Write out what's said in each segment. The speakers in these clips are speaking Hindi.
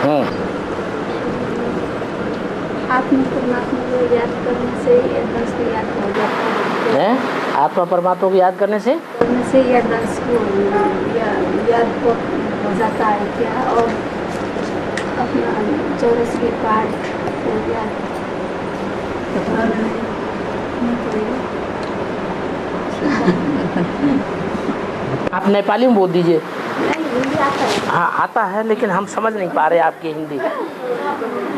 आत्मा परमात्मा को याद करने से एडवांस को याद हो जाता है। आत्मा परमात्मा को याद करने से एडवांस को याद हो जाता है क्या? और अपना 84 पाठ को याद आप नेपाली में बोल दीजिए। नहीं, हिंदी आता है। हाँ आता है, लेकिन हम समझ नहीं पा रहे आपकी हिंदी।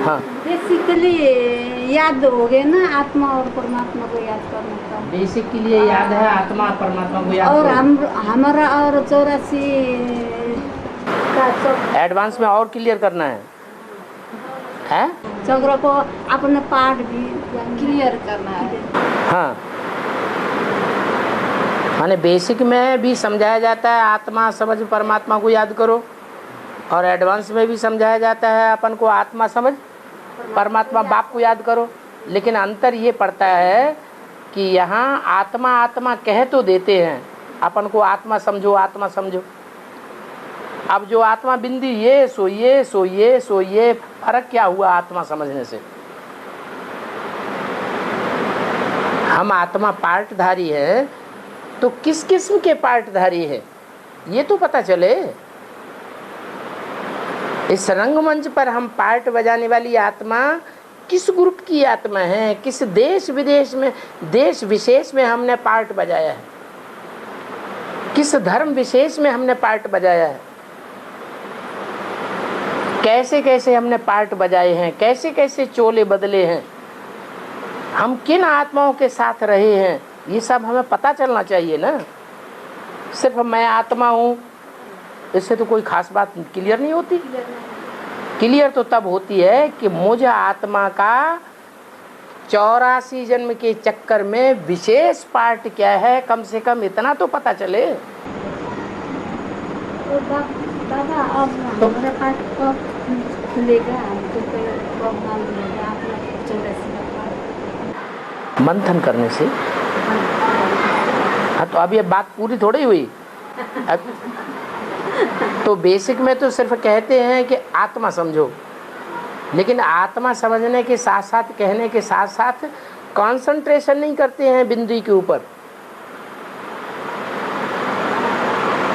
हाँ, बेसिकली याद हो गए ना, आत्मा और परमात्मा को याद करने का। बेसिक के लिए याद है आत्मा परमात्मा को याद और करो। हमारा और 84 का एडवांस में और क्लियर करना है, हैं? चक्र को अपने पाठ भी क्लियर करना है। हाँ, माने बेसिक में भी समझाया जाता है आत्मा समझ परमात्मा को याद करो, और एडवांस में भी समझाया जाता है अपन को आत्मा समझ परमात्मा बाप को याद करो। लेकिन अंतर ये पड़ता है कि यहाँ आत्मा आत्मा कह तो देते हैं अपन को, आत्मा समझो आत्मा समझो। अब जो आत्मा बिंदी ये सो ये सो ये सो ये, फर्क क्या हुआ आत्मा समझने से? हम आत्मा पार्टधारी है तो किस किस्म के पार्टधारी है ये तो पता चले। इस रंगमंच पर हम पार्ट बजाने वाली आत्मा किस ग्रुप की आत्मा है, किस देश विदेश में, देश विशेष में हमने पार्ट बजाया है, किस धर्म विशेष में हमने पार्ट बजाया है, कैसे कैसे हमने पार्ट बजाए हैं, कैसे कैसे चोले बदले हैं, हम किन आत्माओं के साथ रहे हैं, ये सब हमें पता चलना चाहिए ना। सिर्फ मैं आत्मा हूँ इससे तो कोई खास बात क्लियर नहीं होती। क्लियर तो तब होती है कि मुझ आत्मा का 84 जन्म के चक्कर में विशेष पार्ट क्या है, कम से कम इतना तो पता चले। तो दादा अब हमारा पाठ कब खुलेगा? तो कब मालूम होगा अपना 84 का पाठ? मंथन करने से। हाँ, तो अब ये बात पूरी थोड़ी हुई। अब तो बेसिक में तो सिर्फ कहते हैं कि आत्मा समझो, लेकिन आत्मा समझने के साथ साथ, कहने के साथ साथ कंसंट्रेशन नहीं करते हैं बिंदु के ऊपर।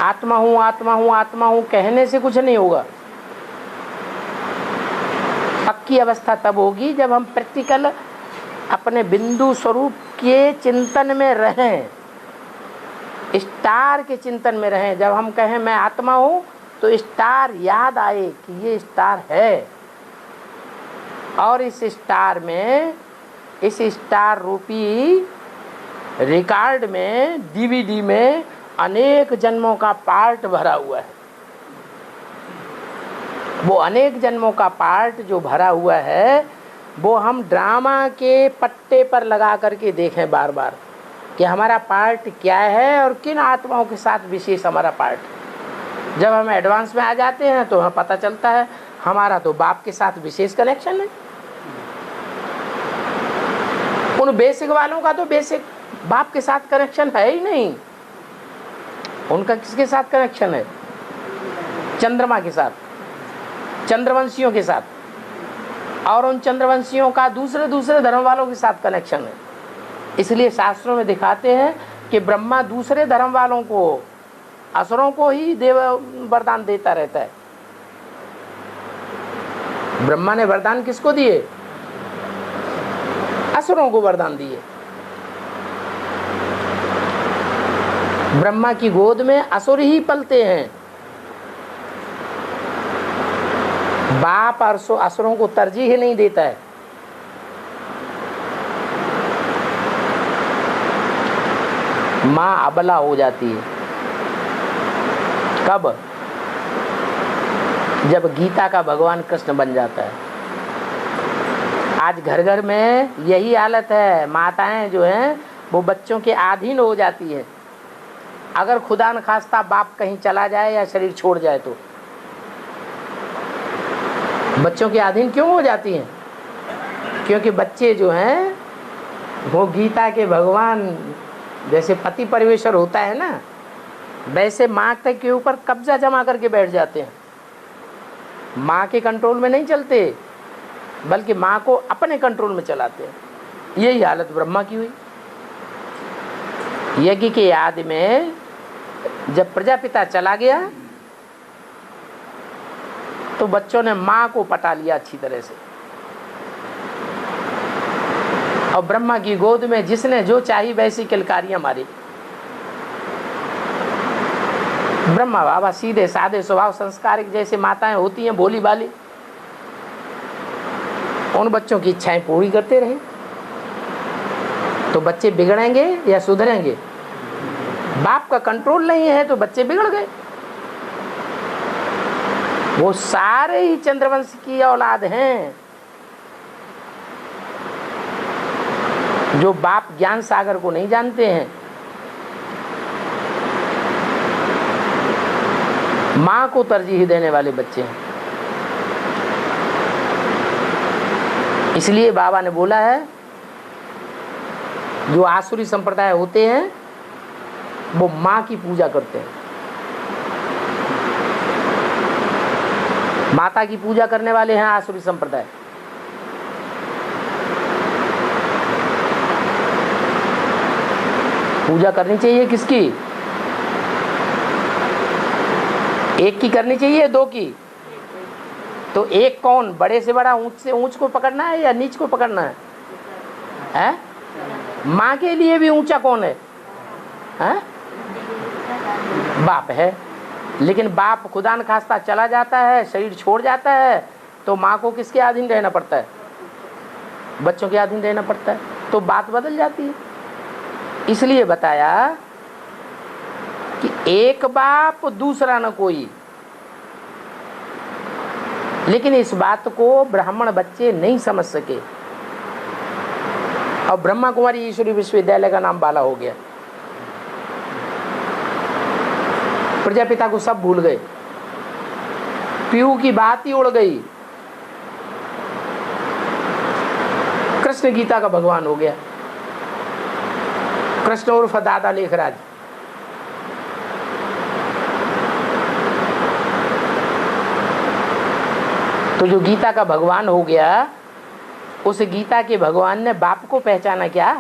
आत्मा हूँ आत्मा हूँ आत्मा हूँ कहने से कुछ नहीं होगा। पक्की अवस्था तब होगी जब हम प्रैक्टिकल अपने बिंदु स्वरूप के चिंतन में रहें, स्टार के चिंतन में रहें। जब हम कहें मैं आत्मा हूँ तो स्टार याद आए कि ये स्टार है, और इस स्टार में, इस स्टार रूपी रिकॉर्ड में, डीवीडी में अनेक जन्मों का पार्ट भरा हुआ है। वो अनेक जन्मों का पार्ट जो भरा हुआ है वो हम ड्रामा के पट्टे पर लगा करके देखें बार बार कि हमारा पार्ट क्या है और किन आत्माओं के साथ विशेष हमारा पार्ट। जब हम एडवांस में आ जाते हैं तो हमें पता चलता है हमारा तो बाप के साथ विशेष कनेक्शन है। उन बेसिक वालों का तो बेसिक बाप के साथ कनेक्शन है ही नहीं। उनका किसके साथ कनेक्शन है? चंद्रमा के साथ, चंद्रवंशियों के साथ, और उन चंद्रवंशियों का दूसरे दूसरे धर्म वालों के साथ कनेक्शन है। इसलिए शास्त्रों में दिखाते हैं कि ब्रह्मा दूसरे धर्म वालों को, असुरों को ही देव वरदान देता रहता है। ब्रह्मा ने वरदान किसको दिए? असुरों को वरदान दिए। ब्रह्मा की गोद में असुर ही पलते हैं। बाप असुरों को तरजीह ही नहीं देता है। माँ अबला हो जाती है कब? जब गीता का भगवान कृष्ण बन जाता है। आज घर घर में यही हालत है। माताएं जो हैं वो बच्चों के अधीन हो जाती है। अगर खुदा न खास्ता बाप कहीं चला जाए या शरीर छोड़ जाए तो बच्चों के अधीन क्यों हो जाती हैं? क्योंकि बच्चे जो हैं वो गीता के भगवान, जैसे पति परमेश्वर होता है ना, वैसे माँ के ऊपर कब्जा जमा करके बैठ जाते हैं। माँ के कंट्रोल में नहीं चलते, बल्कि माँ को अपने कंट्रोल में चलाते हैं। यही हालत ब्रह्मा की हुई। यज्ञ के याद में जब प्रजापिता चला गया तो बच्चों ने माँ को पटा लिया अच्छी तरह से, और ब्रह्मा की गोद में जिसने जो चाही वैसी किलकारियां मारी। ब्रह्मा बाबा सीधे साधे स्वभाव संस्कारिक जैसे माताएं होती हैं, भोली भाली, उन बच्चों की इच्छाएं पूरी करते रहे। तो बच्चे बिगड़ेंगे या सुधरेंगे? बाप का कंट्रोल नहीं है तो बच्चे बिगड़ गए। वो सारे ही चंद्रवंश की औलाद हैं। जो बाप ज्ञान सागर को नहीं जानते हैं, मां को तरजीह देने वाले बच्चे हैं। इसलिए बाबा ने बोला है, जो आसुरी संप्रदाय होते हैं वो मां की पूजा करते हैं। माता की पूजा करने वाले हैं आसुरी संप्रदाय। पूजा करनी चाहिए किसकी? एक की करनी चाहिए, दो की? तो एक कौन? बड़े से बड़ा, ऊंच से ऊंच को पकड़ना है या नीच को पकड़ना है? हैं? माँ के लिए भी ऊंचा कौन है? हैं? बाप है। लेकिन बाप खुदा न खास्ता चला जाता है, शरीर छोड़ जाता है, तो माँ को किसके अधीन रहना पड़ता है? बच्चों के अधीन रहना पड़ता है। तो बात बदल जाती है। इसलिए बताया कि एक बाप दूसरा न कोई। लेकिन इस बात को ब्राह्मण बच्चे नहीं समझ सके और ब्रह्मा कुमारी ईश्वरी विश्वविद्यालय का नाम बाला हो गया। प्रजापिता को सब भूल गए, पीहू की बात ही उड़ गई। कृष्ण गीता का भगवान हो गया, कृष्ण उर्फ दादा लेखराज। तो जो गीता का भगवान हो गया, उस गीता के भगवान ने बाप को पहचाना क्या?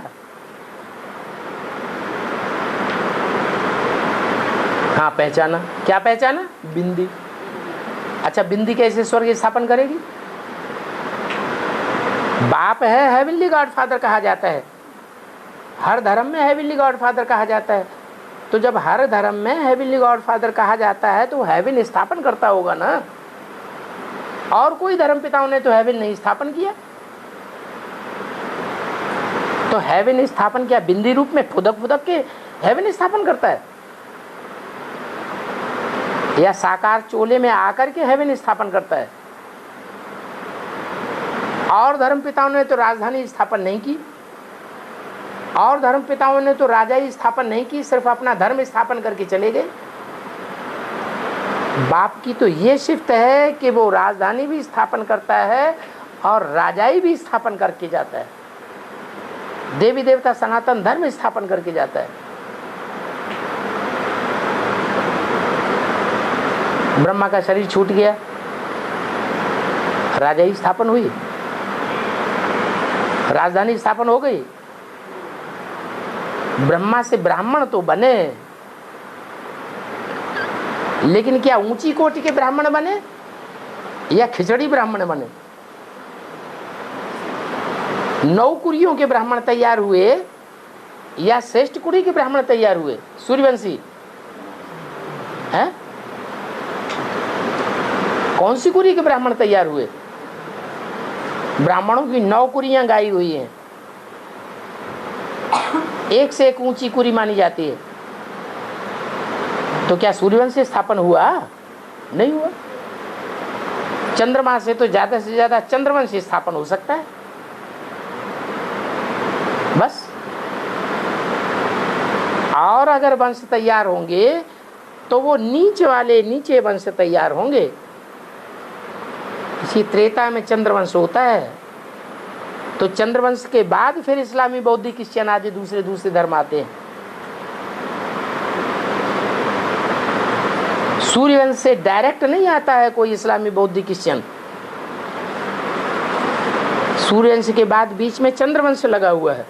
हाँ पहचाना। क्या पहचाना? बिंदी। अच्छा, बिंदी कैसे स्वर्ग स्थापन करेगी? बाप है, हेवनली गॉडफादर कहा जाता है। हर धर्म में हेवनली गॉडफादर कहा जाता है। तो जब हर धर्म में हेवनली गॉडफादर कहा जाता है तो हेवन स्थापन करता होगा ना। और कोई धर्म पिताओं ने तो हेवन नहीं स्थापन किया। तो हेवन स्थापन क्या बिंदी रूप में फुदक फुदक के हेवन स्थापन करता है, या साकार चोले में आकर के हेवन स्थापन करता है? और धर्म पिताओं ने तो राजधानी स्थापन नहीं की, और धर्म पिताओं ने तो राजाई स्थापन नहीं की, सिर्फ अपना धर्म स्थापन करके चले गए। बाप की तो ये शिफ्ट है कि वो राजधानी भी स्थापन करता है और राजाई भी स्थापन करके जाता है, देवी देवता सनातन धर्म स्थापन करके जाता है। ब्रह्मा का शरीर छूट गया, राजाई स्थापन हुई, राजधानी स्थापन हो गई। ब्रह्मा से ब्राह्मण तो बने, लेकिन क्या ऊंची कोटि के ब्राह्मण बने या खिचड़ी ब्राह्मण बने? नौकुरियों के ब्राह्मण तैयार हुए या श्रेष्ठ कुड़ी के ब्राह्मण तैयार हुए? सूर्यवंशी हैं? कौन सी कुरी के ब्राह्मण तैयार हुए? ब्राह्मणों की 9 कुरियां गाई हुई हैं, एक से एक ऊंची कुरी मानी जाती है। तो क्या सूर्यवंश स्थापन हुआ? नहीं हुआ। चंद्रमा से तो ज्यादा से ज्यादा चंद्रवंश स्थापन हो सकता है, बस। और अगर वंश तैयार होंगे तो वो नीचे वाले नीचे वंश तैयार होंगे। इसी त्रेता में चंद्रवंश होता है, तो चंद्रवंश के बाद फिर इस्लामी, बौद्धिक, क्रिश्चियन आदि दूसरे धर्म आते हैं। सूर्यवंश से डायरेक्ट नहीं आता है कोई इस्लामी, बौद्ध, क्रिश्चियन। सूर्यवंश के बाद बीच में चंद्रवंश लगा हुआ है।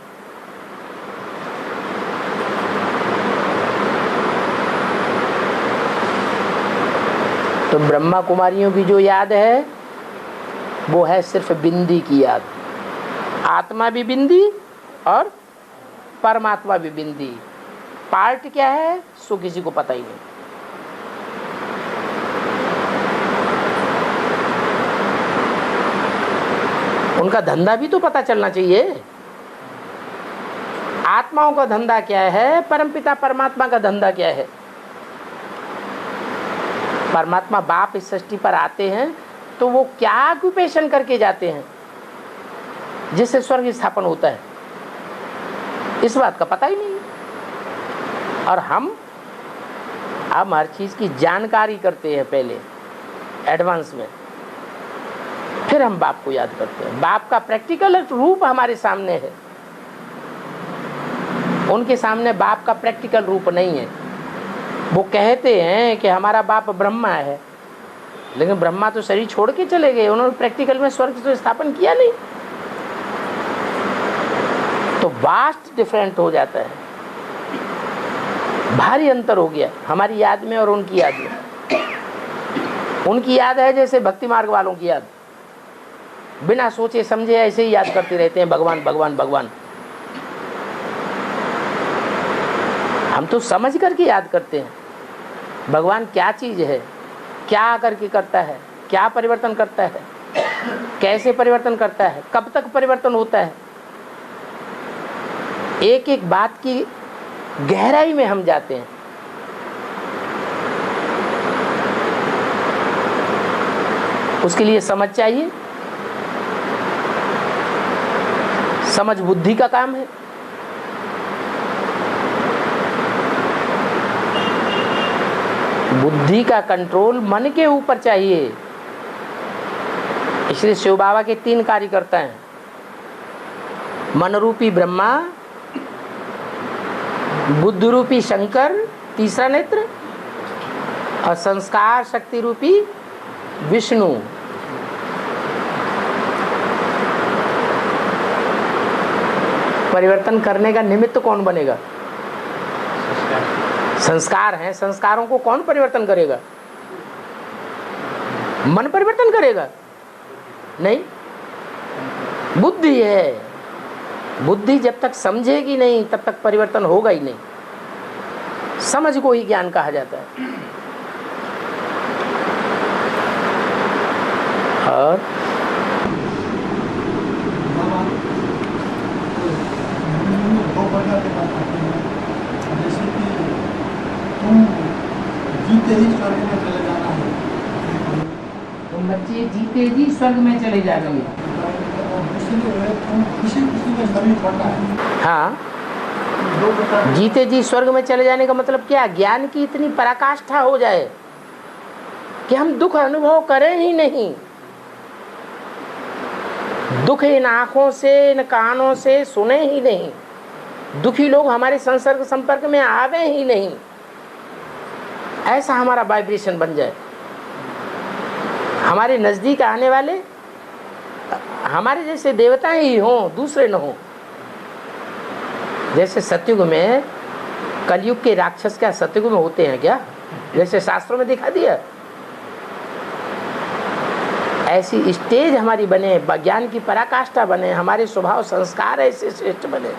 तो ब्रह्मा कुमारियों की जो याद है वो है सिर्फ बिंदी की याद। आत्मा भी बिंदी और परमात्मा भी बिंदी। पार्ट क्या है सो किसी को पता ही नहीं। उनका धंधा भी तो पता चलना चाहिए। आत्माओं का धंधा क्या है, परमपिता परमात्मा का धंधा क्या है। परमात्मा बाप इस सृष्टि पर आते हैं तो वो क्या ऑक्यूपेशन करके जाते हैं जिससे स्वर्ग स्थापन होता है, इस बात का पता ही नहीं। और हम हर चीज की जानकारी करते हैं पहले एडवांस में, फिर हम बाप को याद करते हैं। बाप का प्रैक्टिकल रूप हमारे सामने है, उनके सामने बाप का प्रैक्टिकल रूप नहीं है। वो कहते हैं कि हमारा बाप ब्रह्मा है, लेकिन ब्रह्मा तो शरीर छोड़ के चले गए, उन्होंने प्रैक्टिकल में स्वर्ग तो स्थापन किया नहीं। तो वास्ट डिफरेंट हो जाता है, भारी अंतर हो गया हमारी याद में और उनकी याद में। उनकी याद है जैसे भक्ति मार्ग वालों की याद, बिना सोचे समझे ऐसे ही याद करते रहते हैं, भगवान भगवान भगवान। हम तो समझ करके याद करते हैं भगवान क्या चीज है, क्या करके करता है, क्या परिवर्तन करता है, कैसे परिवर्तन करता है, कब तक परिवर्तन होता है। एक एक बात की गहराई में हम जाते हैं। उसके लिए समझ चाहिए। समझ बुद्धि का काम है। बुद्धि का कंट्रोल मन के ऊपर चाहिए। इसलिए शिव बाबा के 3 कार्यकर्ता हैं, मन रूपी ब्रह्मा, बुद्ध रूपी शंकर तीसरा नेत्र, और संस्कार शक्ति रूपी विष्णु। परिवर्तन करने का निमित्त कौन बनेगा? संस्कार हैं। संस्कारों को कौन परिवर्तन करेगा? मन परिवर्तन करेगा? नहीं, बुद्धि है। बुद्धि जब तक समझेगी नहीं तब तक परिवर्तन होगा ही नहीं। समझ को ही ज्ञान कहा जाता है। और जीते ही स्वर्ग में चले जाना है। तुम बच्चे जीते जी स्वर्ग में चले जाएंगे। खुशी में शरीर पड़ना है। हाँ, जीते जी स्वर्ग में चले जाने का मतलब क्या? ज्ञान की इतनी पराकाष्ठा हो जाए कि हम दुख अनुभव करें ही नहीं। दुख इन आंखों से, इन कानों से सुने ही नहीं। दुखी लोग हमारे संसर्ग संपर्क में आवे ही नहीं। ऐसा हमारा वाइब्रेशन बन जाए। हमारे नजदीक आने वाले हमारे जैसे देवता ही हों, दूसरे न हों। जैसे सतयुग में, कलयुग के राक्षस क्या सतयुग में होते हैं क्या? जैसे शास्त्रों में दिखा दिया, ऐसी स्टेज हमारी बने, ज्ञान की पराकाष्ठा बने, हमारे स्वभाव संस्कार ऐसे श्रेष्ठ बने,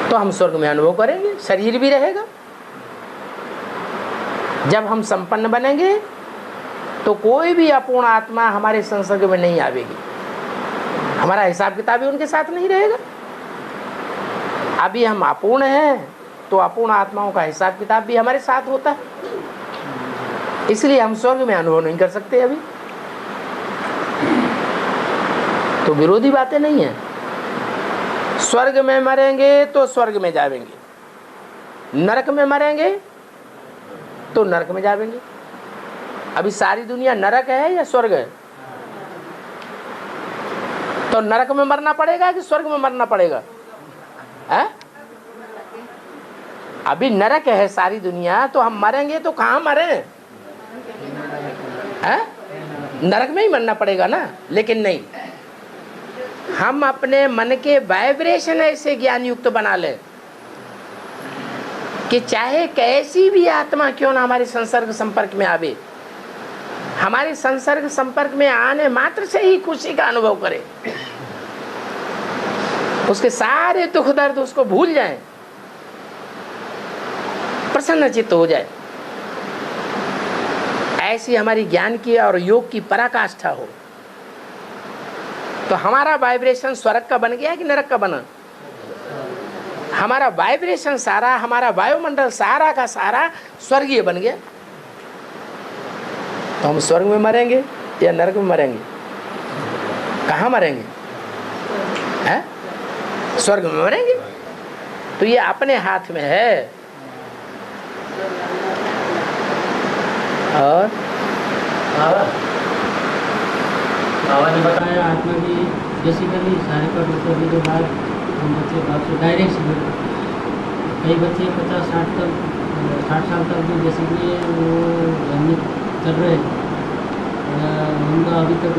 तो हम स्वर्ग में अनुभव करेंगे। शरीर भी रहेगा। जब हम संपन्न बनेंगे तो कोई भी अपूर्ण आत्मा हमारे संसर्ग में नहीं आवेगी। हमारा हिसाब किताब भी उनके साथ नहीं रहेगा। अभी हम अपूर्ण हैं तो अपूर्ण आत्माओं का हिसाब किताब भी हमारे साथ होता है। इसलिए हम स्वर्ग में अनुभव नहीं कर सकते अभी। तो विरोधी बातें नहीं है। स्वर्ग में मरेंगे तो स्वर्ग में जाएंगे, नरक में मरेंगे तो नरक में जाएंगे। अभी सारी दुनिया नरक है या स्वर्ग है? तो नरक में मरना पड़ेगा कि स्वर्ग में मरना पड़ेगा? है? अभी नरक है सारी दुनिया, तो हम मरेंगे तो कहाँ मरे हैं? नरक में ही मरना पड़ेगा ना। लेकिन नहीं, हम अपने मन के वाइब्रेशन ऐसे ज्ञान युक्त बना ले कि चाहे कैसी भी आत्मा क्यों ना हमारे संसर्ग संपर्क में आवे, हमारे संसर्ग संपर्क में आने मात्र से ही खुशी का अनुभव करे, उसके सारे दुख दर्द उसको भूल जाए, प्रसन्न चित्त हो जाए। ऐसी हमारी ज्ञान की और योग की पराकाष्ठा हो, तो हमारा वाइब्रेशन स्वर्ग का बन गया कि नरक का बना? हमारा वाइब्रेशन सारा, हमारा वायुमंडल सारा का सारा स्वर्गीय बन गया। तो हम स्वर्ग में मरेंगे या नरक में मरेंगे? कहाँ मरेंगे? हैं? स्वर्ग में मरेंगे। तो ये अपने हाथ में है। और बाबा ने बताया आत्मा की बेसिकली सारे पढ़ होने के बाद हम बच्चे बाप से डायरेक्ट सीख, कई बच्चे 50-60 साल तक भी बेसिकली वो जर्नी कर रहे हैं, उनका अभी तक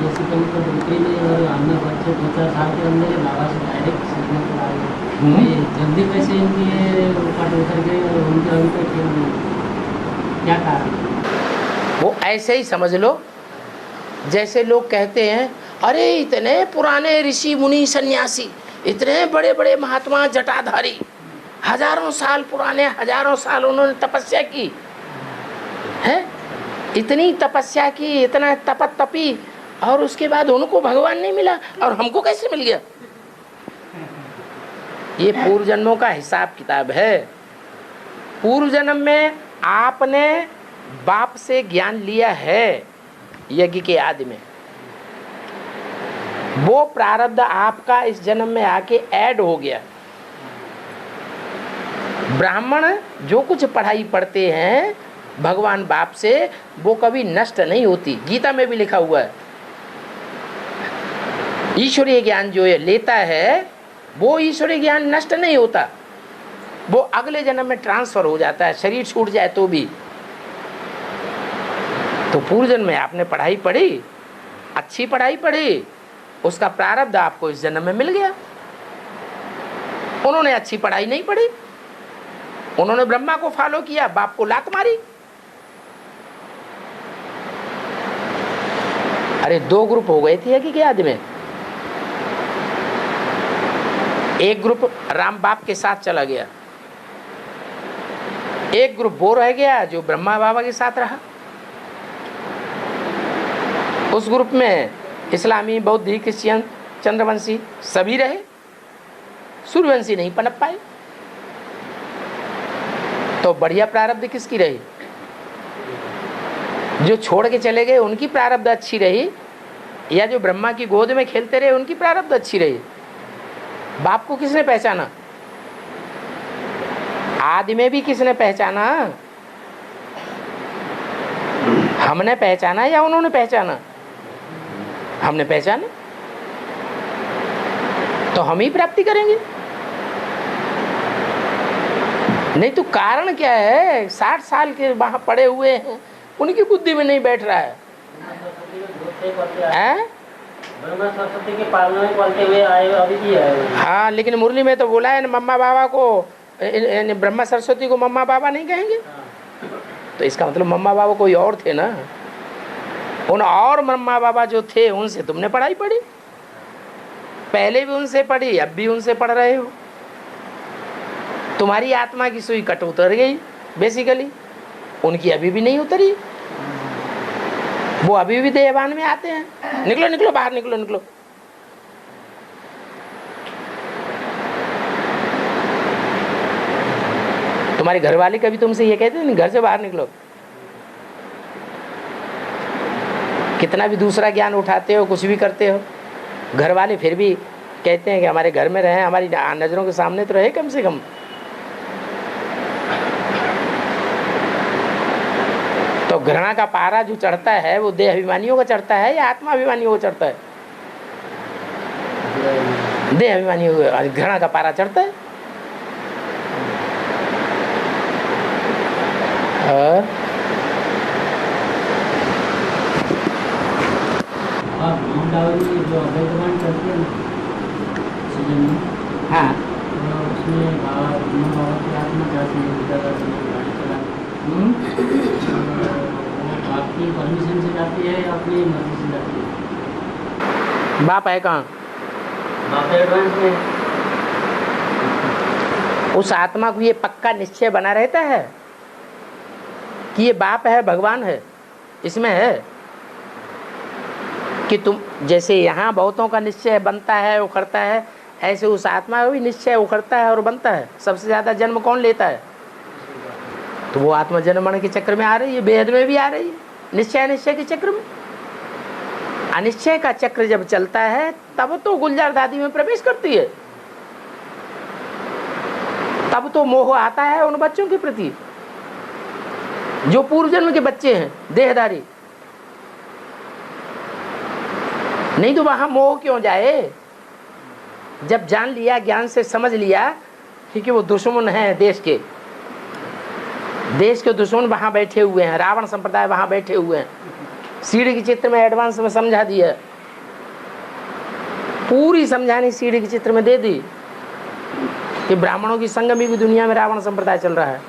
बेसिकली तो बिल्कुल नहीं। और हमने बच्चे 2-4 साल के अंदर बाबा से डायरेक्ट सीखने को आए, जल्दी कैसे इनकी पाठ उतर गए और उनके अभी तक क्यों नहीं, क्या कारण? वो ऐसे ही समझ लो जैसे लोग कहते हैं, अरे इतने पुराने ऋषि मुनि सन्यासी, इतने बड़े बड़े महात्मा जटाधारी, हजारों साल पुराने, हजारों साल उन्होंने तपस्या की है, इतनी तपस्या की, इतना तपत तपी, और उसके बाद उनको भगवान नहीं मिला और हमको कैसे मिल गया? ये पूर्व जन्मों का हिसाब किताब है। पूर्व जन्म में आपने बाप से ज्ञान लिया है यज्ञ के आदि में, वो प्रारब्ध आपका इस जन्म में आके ऐड हो गया। ब्राह्मण जो कुछ पढ़ाई पढ़ते हैं भगवान बाप से, वो कभी नष्ट नहीं होती। गीता में भी लिखा हुआ है, ईश्वरीय ज्ञान जो ये लेता है वो ईश्वरीय ज्ञान नष्ट नहीं होता, वो अगले जन्म में ट्रांसफर हो जाता है, शरीर छूट जाए तो भी। तो पूर्व जन्म में आपने पढ़ाई पढ़ी, अच्छी पढ़ाई पढ़ी, उसका प्रारब्ध आपको इस जन्म में मिल गया। उन्होंने अच्छी पढ़ाई नहीं पढ़ी, उन्होंने ब्रह्मा को फॉलो किया, बाप को लात मारी। अरे 2 ग्रुप हो गए थे यज्ञ के आदि में। एक ग्रुप राम बाप के साथ चला गया, एक ग्रुप वो रह गया जो ब्रह्मा बाबा के साथ रहा। उस ग्रुप में इस्लामी, बौद्धी, क्रिश्चियन, चंद्रवंशी सभी रहे, सूर्यवंशी नहीं पनप पाए। तो बढ़िया प्रारब्ध किसकी रही? जो छोड़ के चले गए उनकी प्रारब्ध अच्छी रही, या जो ब्रह्मा की गोद में खेलते रहे उनकी प्रारब्ध अच्छी रही? बाप को किसने पहचाना? आदि में भी किसने पहचाना? हमने पहचाना या उन्होंने पहचाना? हमने पहचाना, तो हम ही प्राप्ति करेंगे। नहीं तो कारण क्या है? 60 साल के वहां पड़े हुए हैं, उनकी बुद्धि में नहीं बैठ रहा है। सरस्वती के पालना में पलते हुए आए, अभी भी आए। हाँ, लेकिन मुरली में तो बोला है ना, मम्मा बाबा को, ब्रह्मा सरस्वती को मम्मा बाबा नहीं कहेंगे। तो इसका मतलब मम्मा बाबा कोई और थे ना। उन और मम्मा बाबा जो थे उनसे तुमने पढ़ाई पढ़ी, पहले भी उनसे पढ़ी, अब भी उनसे पढ़ रहे हो। तुम्हारी आत्मा की सुई कट उतर गई बेसिकली, उनकी अभी भी नहीं उतरी, वो अभी भी देहवान में आते हैं। निकलो निकलो बाहर, निकलो निकलो। तुम्हारे घर वाले कभी तुमसे ये कहते हैं घर से बाहर निकलो? कितना भी दूसरा ज्ञान उठाते हो, कुछ भी करते हो, घर वाले फिर भी कहते हैं कि हमारे घर में रहे, हमारी नज़रों के सामने तो रहे कम से कम। तो घृणा का पारा जो चढ़ता है वो देह अभिमानियों का चढ़ता है या आत्मा अभिमानियों को चढ़ता है? देह अभिमानियों को घृणा का पारा चढ़ता है। और आप डावरी जो अवैधवान करते हैं सीजन में, हाँ तो उसमें बाबा की आत्मा जाती है गाड़ी चलाने, वो आपकी परमिशन से जाती है या अपनी मर्जी से जाती है? बाप है कहाँ? बाप एडवांस में उस आत्मा को ये पक्का निश्चय बना रहता है कि ये बाप है, भगवान है, इसमें है कि तुम जैसे यहाँ बहुतों का निश्चय बनता है उखड़ता है, ऐसे उस आत्मा का भी निश्चय उखड़ता है और बनता है। सबसे ज्यादा जन्म कौन लेता है? तो वो आत्मा जन्म मरण के चक्र में आ रही है, बेहद में भी आ रही है, निश्चय अनिश्चय के चक्र में। अनिश्चय का चक्र जब चलता है तब तो गुलजार दादी में प्रवेश करती है, तब तो मोह आता है उन बच्चों के प्रति जो पूर्व जन्म के बच्चे हैं, देहधारी। नहीं तो वहां मोह क्यों जाए? जब जान लिया, ज्ञान से समझ लिया कि वो दुश्मन है देश के दुश्मन वहां बैठे हुए हैं, रावण संप्रदाय वहां बैठे हुए हैं। सीढ़ी के चित्र में एडवांस में समझा दिया, पूरी समझानी सीढ़ी के चित्र में दे दी कि ब्राह्मणों की संगमी की दुनिया में रावण संप्रदाय चल रहा है,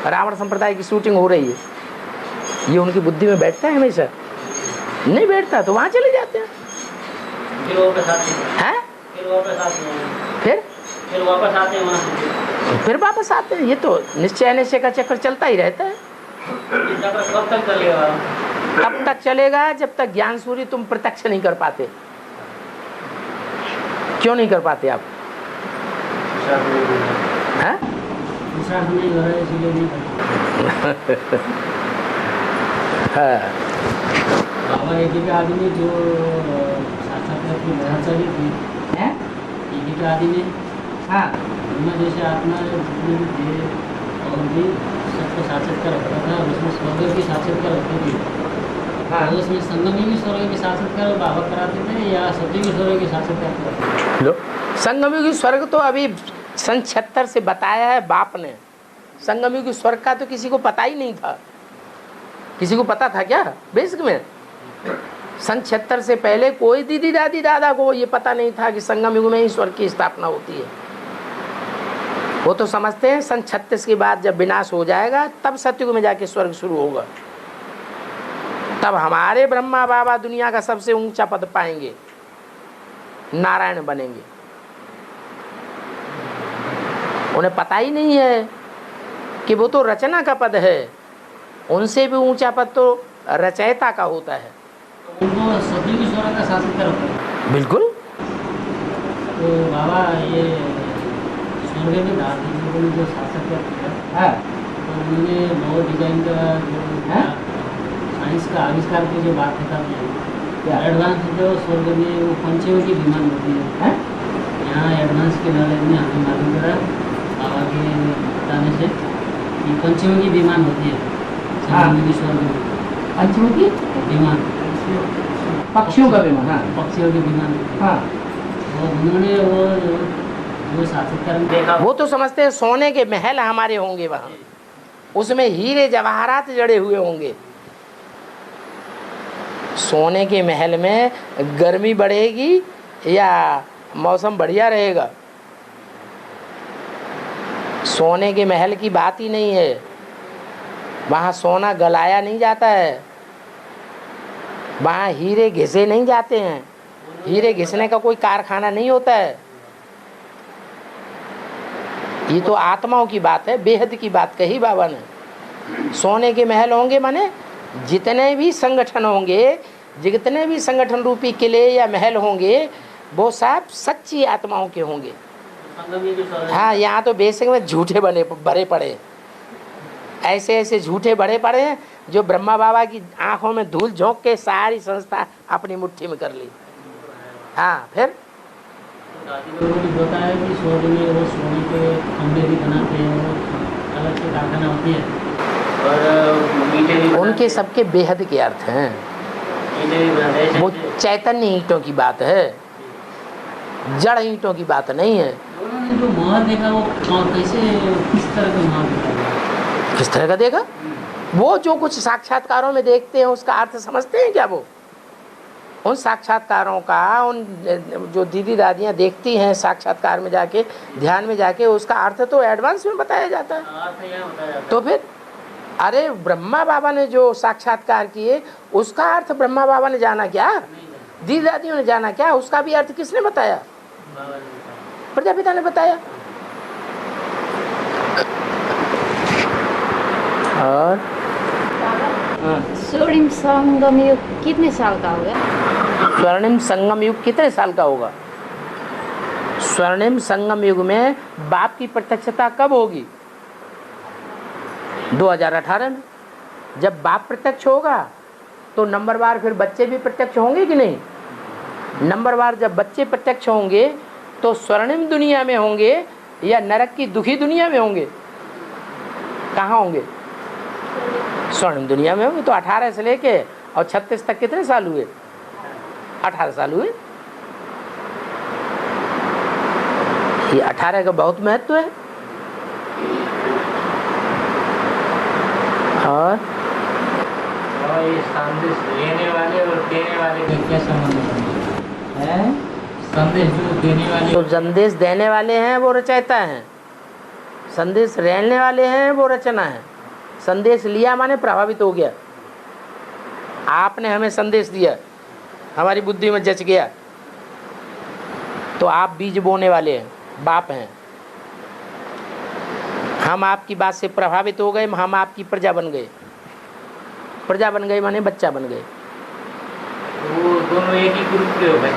रावण संप्रदाय की शूटिंग हो रही है। ये उनकी बुद्धि में बैठता है? हमेशा नहीं बैठता, तो वहां चले जाते हैं। फिर वापस आते हैं, हैं? फिर वापस आते हैं, फिर वापस आते हैं वहाँ से। फिर वापस आते हैं। ये तो निश्चय अनिश्चय का चक्कर चलता ही रहता है। कब तक चलेगा? तब तक चलेगा जब तक ज्ञान सूर्य तुम प्रत्यक्ष नहीं कर पाते। क्यों नहीं कर पाते आप? हैं? नहीं हो रहा है इसलिए नहीं करते। हाँ। बाबा एक आदमी जो साक्षात्कार की ब्रह्मचारी थी, एक आदमी, हाँ, उनमें जैसे आत्मा जितने भी थे और भी सबको साक्षात्कार होता था, उसमें स्वर्ग की साक्षात्कार होती थी। हाँ। तो उसमें संगमी भी स्वर्ग की साक्षात्कार बाबा कराते थे या सत्य भी स्वर्ग की साक्षात्कार कराते थे? लो, संगमी की स्वर्ग तो अभी सन 76 से बताया है बाप ने। संगमी की स्वर्ग का तो किसी को पता ही नहीं था। किसी को पता था क्या बेसिक में? सन 76 से पहले कोई दीदी दादी दादा को ये पता नहीं था कि संगम युग में ही स्वर्ग की स्थापना होती है। वो तो समझते हैं सन 36 के बाद जब विनाश हो जाएगा तब सतयुग में जाके स्वर्ग शुरू होगा, तब हमारे ब्रह्मा बाबा दुनिया का सबसे ऊंचा पद पाएंगे, नारायण बनेंगे। उन्हें पता ही नहीं है कि वो तो रचना का पद है, उनसे भी ऊंचा पद तो रचयिता का होता है। उनको सभी ईश्वर का साक्षात्कार होता है। बिल्कुल। तो बाबा ये स्वर्ग में दादी ने जो साक्षात्कार किया, तो उन्होंने बहुत डिजाइन का जो साइंस का आविष्कार की जो बात बता दी, एडवांस जो स्वर्ग में वो पंचयों की विमान होती है। यहाँ एडवांस के नॉलेज में हमें मालूम करा बाबा के बताने से कि पंचयों की विमान होती है स्वर्ग में। पंचयों की विमान, पक्षियों का विमान। हाँ, पक्षियों के विमान। हाँ। और उन्होंने वो जो साक्षात्कार में देखा, वो तो समझते हैं सोने के महल हमारे होंगे वहाँ, उसमें हीरे जवाहरात जड़े हुए होंगे। सोने के महल में गर्मी बढ़ेगी या मौसम बढ़िया रहेगा? सोने के महल की बात ही नहीं है। वहाँ सोना गलाया नहीं जाता है, वहाँ हीरे घिसे नहीं जाते हैं। हीरे घिसने का कोई कारखाना नहीं होता है। ये तो आत्माओं की बात है, बेहद की बात कही बाबा ने। सोने के महल होंगे माने जितने भी संगठन होंगे, जितने भी संगठन रूपी किले या महल होंगे, वो सब सच्ची आत्माओं के होंगे। हाँ, यहाँ तो बेसिक में झूठे भरे पड़े, ऐसे ऐसे झूठे भरे पड़े हैं जो ब्रह्मा बाबा की आंखों में धूल झोंक के सारी संस्था अपनी मुट्ठी में कर ली। हाँ, फिर बताया कि स्वर्ग में वो सोने के खंभे भी बनाते हैं, अलग से कारखाना होती है, और मीठे भी उनके सबके बेहद के अर्थ हैं। वो चैतन्य ईंटों की बात है, जड़ ईंटों की बात नहीं है। उन्होंने जो महल देखा वो कैसे, किस तरह का महल देखा? किस तरह का देखा? वो जो कुछ साक्षात्कारों में देखते हैं उसका अर्थ समझते हैं क्या? वो उन साक्षात्कारों का, उन जो दीदी दादियाँ देखती हैं साक्षात्कार में जाके, ध्यान में जाके, उसका अर्थ तो एडवांस में बताया जाता है। तो फिर अरे ब्रह्मा बाबा ने जो साक्षात्कार किए उसका अर्थ ब्रह्मा बाबा ने जाना क्या? दीदी दादियों ने जाना क्या? उसका भी अर्थ किसने बताया? प्रजापिता ने बताया। और स्वर्णिम संगम युग कितने साल का होगा? स्वर्णिम संगम युग कितने साल का होगा? स्वर्णिम संगम युग में बाप की प्रत्यक्षता कब होगी? 2018 में। जब बाप प्रत्यक्ष होगा तो नंबरवार फिर बच्चे भी प्रत्यक्ष होंगे कि नहीं? नंबरवार जब बच्चे प्रत्यक्ष होंगे तो स्वर्णिम दुनिया में होंगे या नरक की दुखी दुनिया में होंगे? कहाँ होंगे? स्वर्णिम दुनिया में होंगे। तो 18 से लेके और 36 तक कितने साल हुए? 18 साल हुए। ये 18 का बहुत महत्व है। और ये संदेश लेने वाले और देने वाले का क्या संबंध है? संदेश जो देने वाले, तो संदेश देने वाले हैं वो रचयिता हैं, संदेश रहने वाले हैं वो रचना है। संदेश लिया माने प्रभावित हो गया। आपने हमें संदेश दिया, हमारी बुद्धि में जच गया, तो आप बीज बोने वाले हैं, बाप हैं। हम आपकी बात से प्रभावित हो गए, हम आपकी प्रजा बन गए। प्रजा बन गए माने बच्चा बन गए। वो दोनों एक ही ग्रुप के हो गए।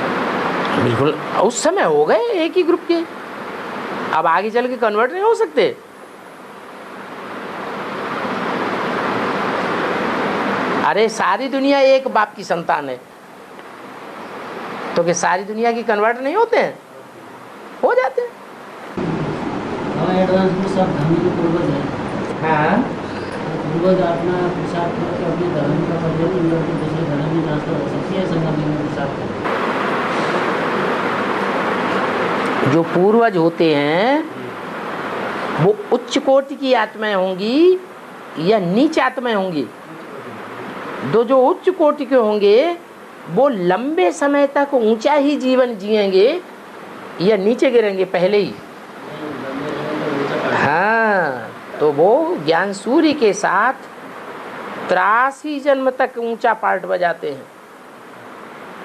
बिल्कुल, उस समय हो गए एक ही ग्रुप के। अब आगे चल के कन्वर्ट नहीं हो सकते। अरे सारी दुनिया एक बाप की संतान है, तो क्या सारी दुनिया की कन्वर्ट नहीं होते हैं? हो जाते हैं। एडवांस में सब धर्म के पूर्वज हैं। हाँ, पूर्वज अपना प्रसाद करके अपने धर्म का परिवर्तन करके दूसरे धर्म में ट्रांसफर हो सकती है। संगम में प्रसाद करके जो पूर्वज होते हैं वो उच्च कोटि की आत्माएं होंगी या नीच आत्माएं होंगी? जो उच्च कोटि के होंगे वो लंबे समय तक ऊंचा ही जीवन जिएंगे या नीचे गिरेंगे पहले ही? हाँ, तो वो ज्ञान सूर्य के साथ 83 जन्म तक ऊंचा पार्ट बजाते हैं।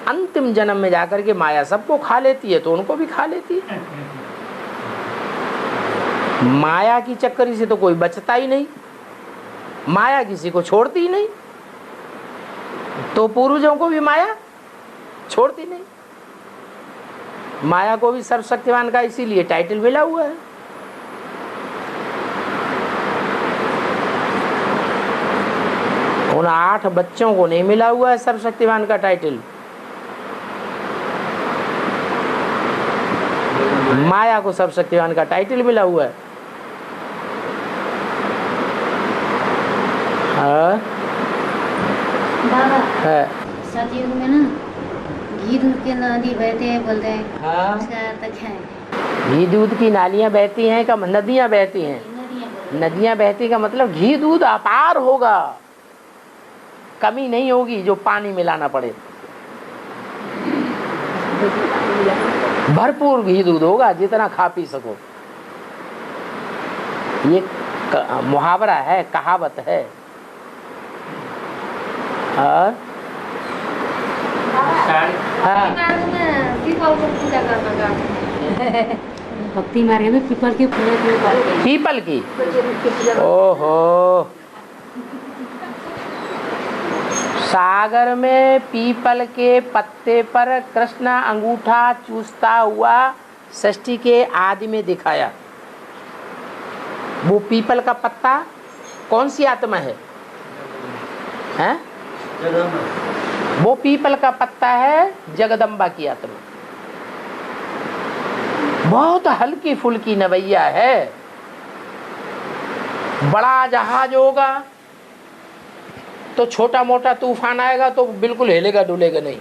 अंतिम जन्म में जाकर के माया सबको खा लेती है तो उनको भी खा लेती है। माया की चक्करी से तो कोई बचता ही नहीं, माया किसी को छोड़ती ही नहीं, तो पूर्वजों को भी माया छोड़ती नहीं। माया को भी सर्वशक्तिमान का इसीलिए टाइटल मिला हुआ है। उन 8 बच्चों को नहीं मिला हुआ है सर्वशक्तिमान का टाइटल, माया को सर्वशक्तिमान का टाइटल मिला हुआ है। बाबा, सतयुग में ना घी दूध के नदी बहते हैं बोलते हैं। हाँ। उसका अर्थ क्या है? घी दूध की नालियां बहती हैं का नदियां बहती हैं? नदियां बहती का मतलब घी दूध अपार होगा, कमी नहीं होगी जो पानी मिलाना पड़े। भरपूर घी दूध होगा जितना खा पी सको। ये मुहावरा है, कहावत है। और भक्ति मार्ग में पीपल की पीपल की, ओहो, सागर में पीपल के पत्ते पर कृष्ण अंगूठा चूसता हुआ षष्ठी के आदि में दिखाया। वो पीपल का पत्ता कौन सी आत्मा है? हैं? वो पीपल का पत्ता है जगदम्बा की आत्मा। बहुत हल्की फुल्की नवैया है। बड़ा जहाज होगा तो छोटा मोटा तूफान आएगा तो बिल्कुल हिलेगा डुलेगा नहीं,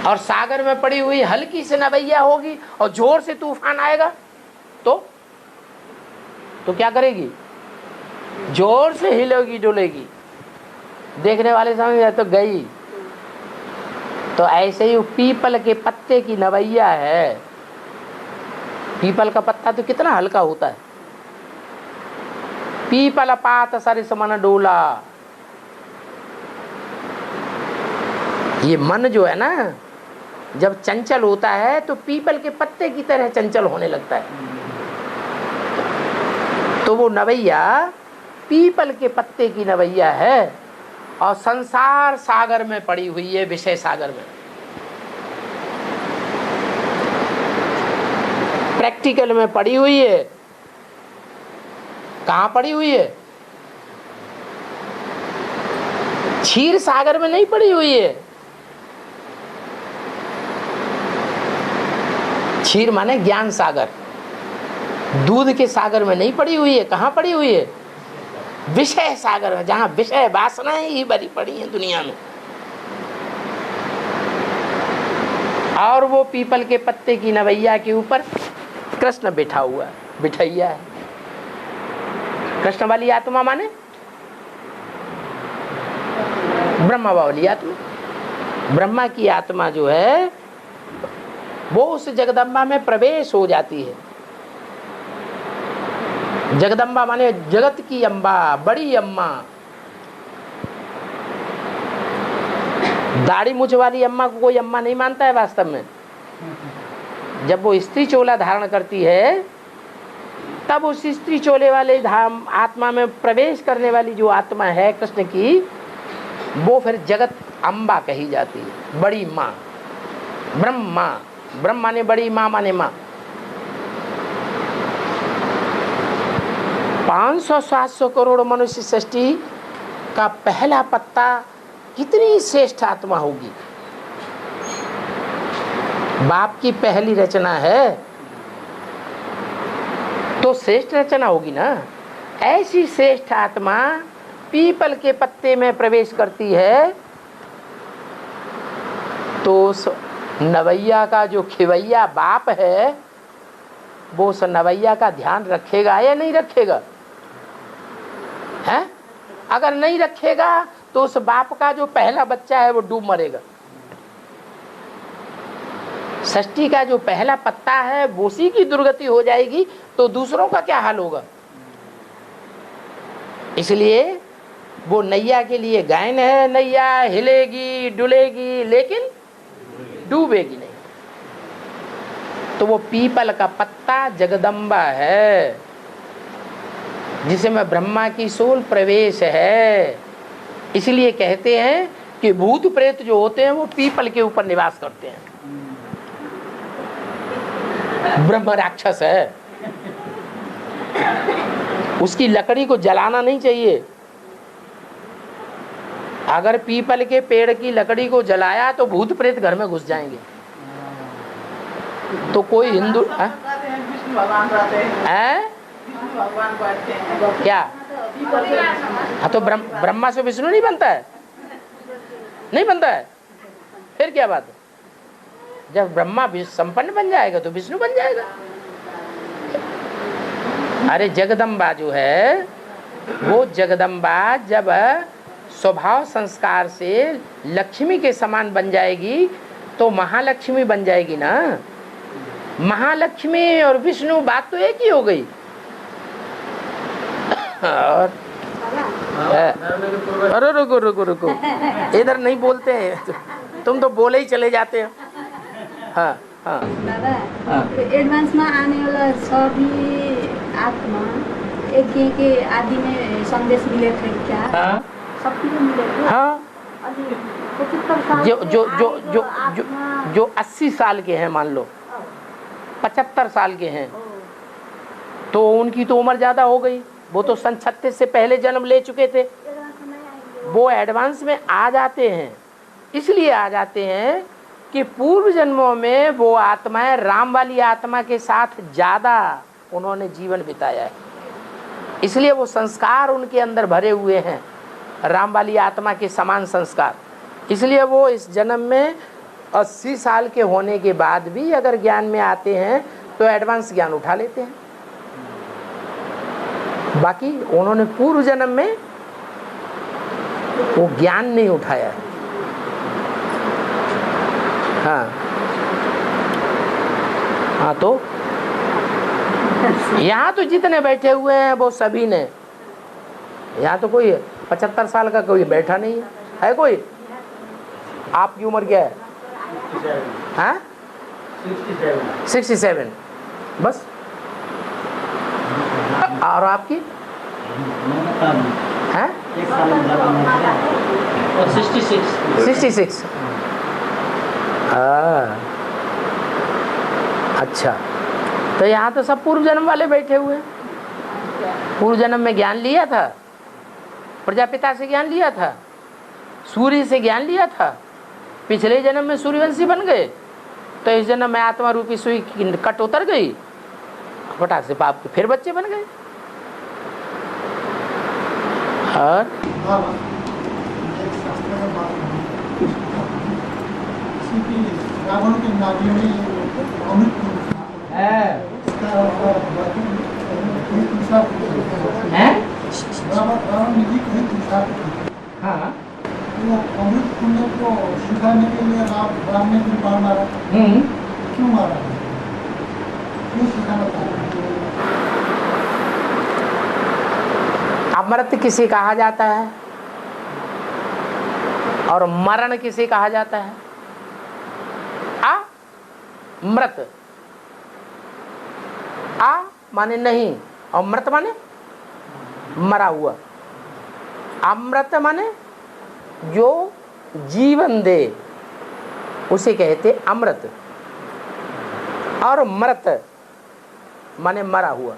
और सागर में पड़ी हुई हल्की सी नवैया होगी और जोर से तूफान आएगा तो क्या करेगी? जोर से हिलेगी डुलेगी, देखने वाले समझ जाए तो गई। तो ऐसे ही पीपल के पत्ते की नवैया है। पीपल का पत्ता तो कितना हल्का होता है। पीपल पात सरिस मन डोला। ये मन जो है ना, जब चंचल होता है तो पीपल के पत्ते की तरह चंचल होने लगता है। तो वो नवैया पीपल के पत्ते की नवैया है और संसार सागर में पड़ी हुई है, विषय सागर में। प्रैक्टिकल में पड़ी हुई है। कहां पड़ी हुई है? क्षीर सागर में नहीं पड़ी हुई है। क्षीर माने ज्ञान सागर, दूध के सागर में नहीं पड़ी हुई है। कहां पड़ी हुई है? विषय सागर में, जहां विषय वासनाएं ही भरी पड़ी हैं दुनिया में। और वो पीपल के पत्ते की नवैया के ऊपर कृष्ण बैठा हुआ है, बिठैया है। कृष्ण वाली आत्मा माने ब्रह्मा वाली आत्मा। ब्रह्मा की आत्मा जो है वो उस जगदम्बा में प्रवेश हो जाती है। जगदम्बा माने जगत की अम्बा, बड़ी अम्मा। दाढ़ी मूछ वाली अम्मा को कोई अम्मा नहीं मानता है वास्तव में। जब वो स्त्री चोला धारण करती है तब उस स्त्री चोले वाले धाम आत्मा में प्रवेश करने वाली जो आत्मा है कृष्ण की, वो फिर जगत अम्बा कही जाती है, बड़ी माँ, ब्रह्मा। ब्रह्म माने बड़ी, माँ माने माँ। 500-700 करोड़ मनुष्य सृष्टि का पहला पत्ता कितनी श्रेष्ठ आत्मा होगी। बाप की पहली रचना है तो श्रेष्ठ रचना होगी ना। ऐसी श्रेष्ठ आत्मा पीपल के पत्ते में प्रवेश करती है तो उस नवैया का जो खिवैया बाप है वो उस नवैया का ध्यान रखेगा या नहीं रखेगा? है? अगर नहीं रखेगा तो उस बाप का जो पहला बच्चा है वो डूब मरेगा। सृष्टि का जो पहला पत्ता है वो उसी की दुर्गति हो जाएगी तो दूसरों का क्या हाल होगा। इसलिए वो नैया के लिए गायन है। नैया हिलेगी डुलेगी लेकिन डूबेगी नहीं। तो वो पीपल का पत्ता जगदम्बा है जिसमें ब्रह्मा की सोल प्रवेश है। इसलिए कहते हैं कि भूत प्रेत जो होते हैं वो पीपल के ऊपर निवास करते हैं। ब्रह्म राक्षस है, उसकी लकड़ी को जलाना नहीं चाहिए। अगर पीपल के पेड़ की लकड़ी को जलाया तो भूत प्रेत घर में घुस जाएंगे। तो कोई हिंदू है क्या? हाँ तो ब्रह्मा से विष्णु नहीं बनता है? नहीं बनता है? फिर क्या बात है? जब ब्रह्मा संपन्न बन जाएगा तो विष्णु बन जाएगा। अरे जगदम्बा जो है वो जगदम्बा जब स्वभाव संस्कार से लक्ष्मी के समान बन जाएगी तो महालक्ष्मी बन जाएगी ना। महालक्ष्मी और विष्णु बात तो एक ही हो गई। और अरे रुको रुको रुको, इधर नहीं बोलते हैं, तुम तो बोले ही चले जाते हो। हाँ हाँ दादा, एडवांस में आने वाला सभी आत्मा एक के आदि में संदेश मिले थे क्या? हाँ सबको मिले थे। हाँ, अभी 75 साल जो जो के जो आयु जो जो आत्मा- जो 80 साल के हैं, मान लो 75 साल के हैं, तो उनकी तो उम्र ज़्यादा हो गई। वो तो सन 36 से पहले जन्म ले चुके थे। एडवांस में नहीं आएंगे। वो एडवांस में आ जाते हैं। इसलिए आ जाते हैं कि पूर्व जन्मों में वो आत्माएं राम वाली आत्मा के साथ ज़्यादा उन्होंने जीवन बिताया है। इसलिए वो संस्कार उनके अंदर भरे हुए हैं, राम वाली आत्मा के समान संस्कार। इसलिए वो इस जन्म में 80 साल के होने के बाद भी अगर ज्ञान में आते हैं तो एडवांस ज्ञान उठा लेते हैं। बाकी उन्होंने पूर्व जन्म में वो ज्ञान नहीं उठाया। हाँ तो यहाँ तो जितने बैठे हुए हैं वो सभी ने, यहाँ तो कोई 75 साल का कोई बैठा नहीं है कोई? आपकी उम्र क्या है? हाँ 67 बस। और आपकी हैं? 66। अच्छा, तो यहाँ तो सब पूर्व जन्म वाले बैठे हुए हैं। पूर्व जन्म में ज्ञान लिया था, प्रजापिता से ज्ञान लिया था, सूर्य से ज्ञान लिया था, पिछले जन्म में सूर्यवंशी बन गए, तो इस जन्म में आत्मा रूपी सुई की कट उतर गई, फटाक से पाप के फिर बच्चे बन गए। और रावण के नाभियों में अमृत है, रावण जी को हाँ वो अमृत कुंड को सुखाने के लिए राम ने क्यों मारा? क्यों मारा? क्यों सुखाना था? अमृत किसे कहा जाता है और मरण किसे कहा जाता है? मृत, माने नहीं और मृत माने मरा हुआ। अमृत माने जो जीवन दे उसे कहते अमृत, और मृत माने मरा हुआ।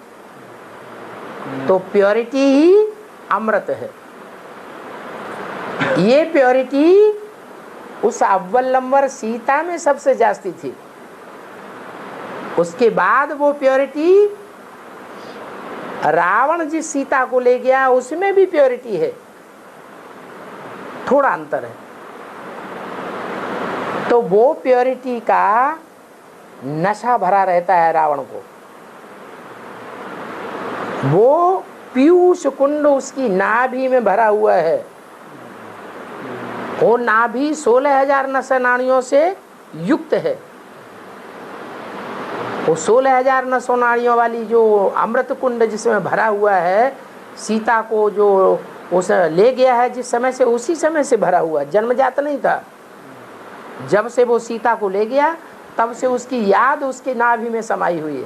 तो प्योरिटी ही अमृत है। ये प्योरिटी उस अव्वल नंबर सीता में सबसे जास्ती थी। उसके बाद वो प्योरिटी रावण जिस सीता को ले गया उसमें भी प्योरिटी है, थोड़ा अंतर है। तो वो प्योरिटी का नशा भरा रहता है रावण को। वो पीयूष कुंड उसकी नाभि में भरा हुआ है। वो नाभि 16,000 नशा नाड़ियों से युक्त है। वो 16,000 नसों नाड़ियों वाली जो अमृत कुंड जिसमें भरा हुआ है, सीता को जो उस ले गया है जिस समय से, उसी समय से भरा हुआ, जन्मजात नहीं था। जब से वो सीता को ले गया तब से उसकी याद उसके नाभि में समाई हुई है।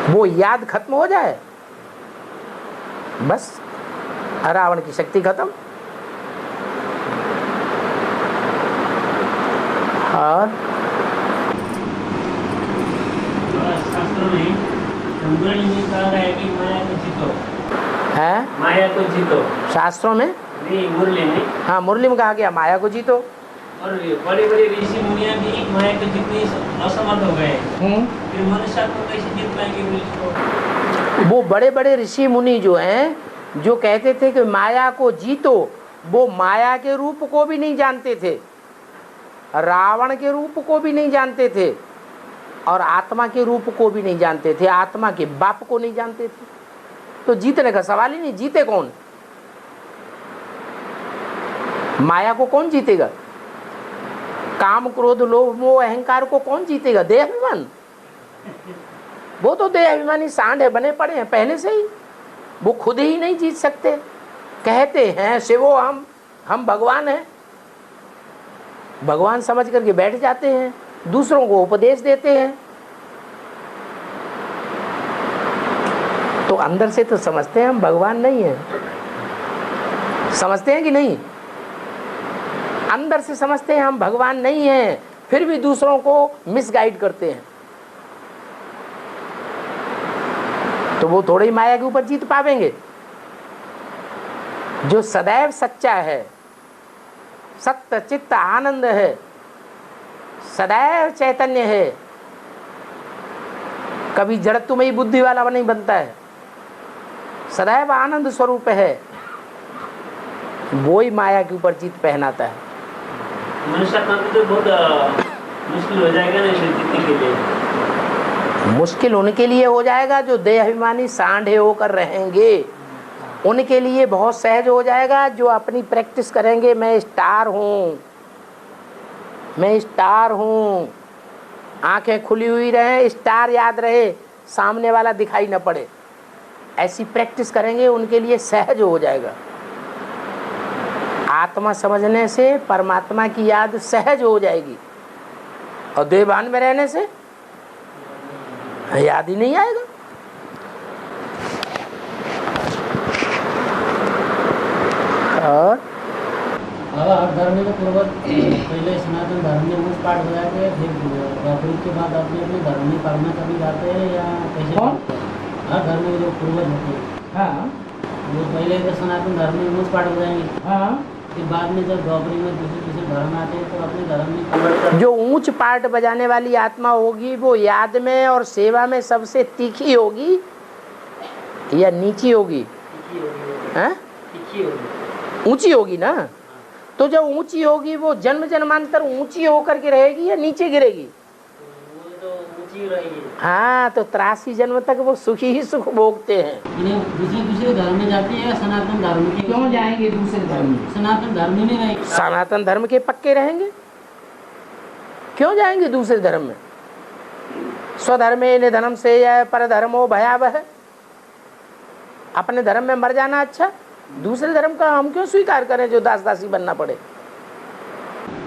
वो याद खत्म हो जाए बस रावण की शक्ति खत्म। और है माया को जीतो, शास्त्रों में नहीं मुरली में। हाँ, मुरली में कहा गया माया को जीतो। और बड़े बड़े ऋषि मुनिया भी माया को जीतने असमर्थ हो गए, फिर मनुष्य को कैसे जीत पाएंगे उसको? वो बड़े बड़े ऋषि मुनि जो हैं, जो कहते थे कि माया को जीतो, वो माया के रूप को भी नहीं जानते थे, रावण के रूप को भी नहीं जानते थे, और आत्मा के रूप को भी नहीं जानते थे, आत्मा के बाप को नहीं जानते थे। तो जीतने का सवाल ही नहीं। जीते कौन? माया को कौन जीतेगा? काम क्रोध लोभ मोह अहंकार को कौन जीतेगा? देह अभिमान। वो तो देह अभिमानी सांड है, बने पड़े हैं पहले से ही। वो खुद ही नहीं जीत सकते। कहते हैं शिवो हम भगवान हैं, भगवान समझ करके बैठ जाते हैं, दूसरों को उपदेश देते हैं। तो अंदर से तो समझते हैं हम भगवान नहीं हैं। समझते हैं कि नहीं? अंदर से समझते हैं हम भगवान नहीं हैं, फिर भी दूसरों को मिसगाइड करते हैं। तो वो थोड़ी माया के ऊपर जीत पावेंगे। जो सदैव सच्चा है, सत्य चित्त आनंद है, सदैव चैतन्य है, कभी जड़त्वमयी बुद्धि वाला नहीं बनता है, सदैव आनंद स्वरूप है, वो ही माया के ऊपर जीत पहनाता है। मनुष्य तो बहुत मुश्किल हो जाएगा ना जीतने के लिए। मुश्किल उनके लिए हो जाएगा जो देहाभिमानी सांढे होकर रहेंगे, उनके लिए बहुत सहज हो जाएगा। जो अपनी प्रैक्टिस करेंगे, मैं स्टार हूँ, मैं स्टार हूँ, आंखें खुली हुई रहे, स्टार याद रहे, सामने वाला दिखाई न पड़े, ऐसी प्रैक्टिस करेंगे, उनके लिए सहज हो जाएगा। आत्मा समझने से परमात्मा की याद सहज हो जाएगी, और देवान में रहने से याद ही नहीं आएगा। और बाबा हर धर्म के पूर्वज पहले सनातन धर्म में मुझ पाठ बजा के फिर द्वापर के बाद अपने अपने धर्म में पालना कभी जाते हैं या कैसे? हर धर्म के जो पूर्वज होते हैं, हाँ, वो पहले तो सनातन धर्म में मुझ पाठ बजाएंगे, हाँ, फिर बाद में जब द्वापरी में दूसरे धर्म आते हैं तो अपने धर्म में कन्वर्ट कर। जो ऊंच पाठ बजाने वाली आत्मा होगी वो याद में और सेवा में सबसे तीखी होगी या नीची होगी? हैं? ऊंची होगी ना। तो जब ऊंची होगी वो जन्म जन्मांतर ऊंची होकर के रहेगी या नीचे गिरेगी? वो तो ऊंची रहेगी। हाँ, तो 83 जन्म तक वो सुखी ही सुख भोगते हैं। दूसरे धर्म में जाते हैं या सनातन धर्म के? क्यों जाएंगे दूसरे धर्म में? सनातन धर्म में रहेंगे। सनातन धर्म के पक्के रहेंगे, क्यों जाएंगे दूसरे धर्म में? स्वधर्मे निधनम से या परधर्मो भयावह। अपने धर्म में मर जाना अच्छा, दूसरे धर्म का हम क्यों स्वीकार करें जो दास दासी बनना पड़े?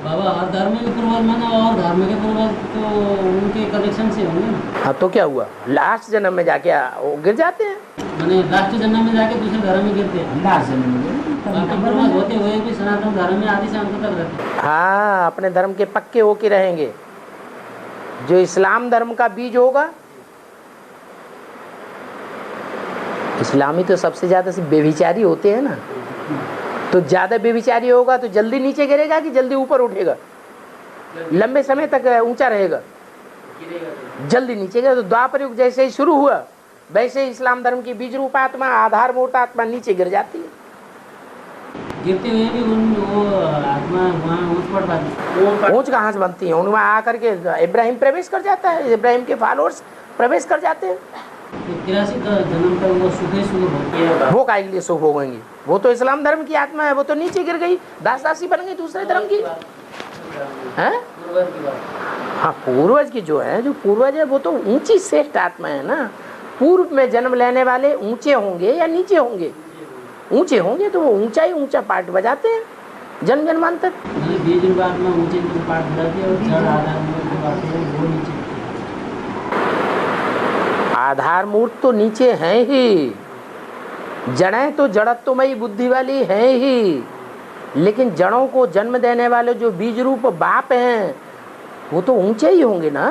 बाबा हर धर्म के पूर्वज माना और धर्म के पूर्वज तो उनके कनेक्शन से होंगे ना। हाँ, तो क्या हुआ? लास्ट जन्म में जाके वो गिर जाते हैं। मैंने लास्ट जन्म में जाके दूसरे धर्म में गिरते हैं। लास्ट जन्म में बाकी पूर्वज होते हुए भी सनातन धर्म में आदि से अंत तक रहते हैं। हाँ, अपने धर्म के पक्के होके रहेंगे। जो इस्लाम धर्म का बीज होगा, इस्लामी तो सबसे ज्यादा से बेविचारी होते हैं ना, तो ज्यादा बेविचारी होगा तो जल्दी नीचे गिरेगा कि जल्दी ऊपर उठेगा? लंबे समय तक ऊंचा रहेगा, जल्दी नीचे गिरेगा। तो द्वापर युग जैसे ही शुरू हुआ वैसे ही इस्लाम धर्म की बीज रूप आत्मा, आधार मूर्त आत्मा नीचे गिर जाती है। गिरते हुए भी वो आत्मा वहाँ ऊंच पड़ पाती है। ऊंच कहाँ से बनती है? उनमें आकर के इब्राहिम प्रवेश कर जाता है, इब्राहिम के फॉलोअर्स प्रवेश कर जाते हैं। 83 जन्म तक वो सुख ही सुख भोगती है। वो काहे के लिए सुख भोगेंगी? वो तो इस्लाम धर्म की आत्मा है, वो तो नीचे गिर गई, दास दासी बन गई दूसरे धर्म की। हैं? हाँ, पूर्वज की जो है, जो पूर्वज है वो तो ऊंची श्रेष्ठ आत्मा है ना। पूर्व में जन्म लेने वाले ऊंचे होंगे या नीचे होंगे? ऊंचे होंगे, तो वो ऊंचा ही ऊंचा पाठ बजाते हैं जन्म जन्मांतर। बीज रूप आत्मा ऊंचे पाठ बजाती है और जड़ आधार मूर्त बातें वो नीचे। आधार मूर्त तो नीचे हैं ही, जड़ें तो जड़त्वमयी बुद्धि वाली हैं ही, लेकिन जड़ों को जन्म देने वाले जो बीज रूप बाप हैं वो तो ऊंचे ही होंगे ना।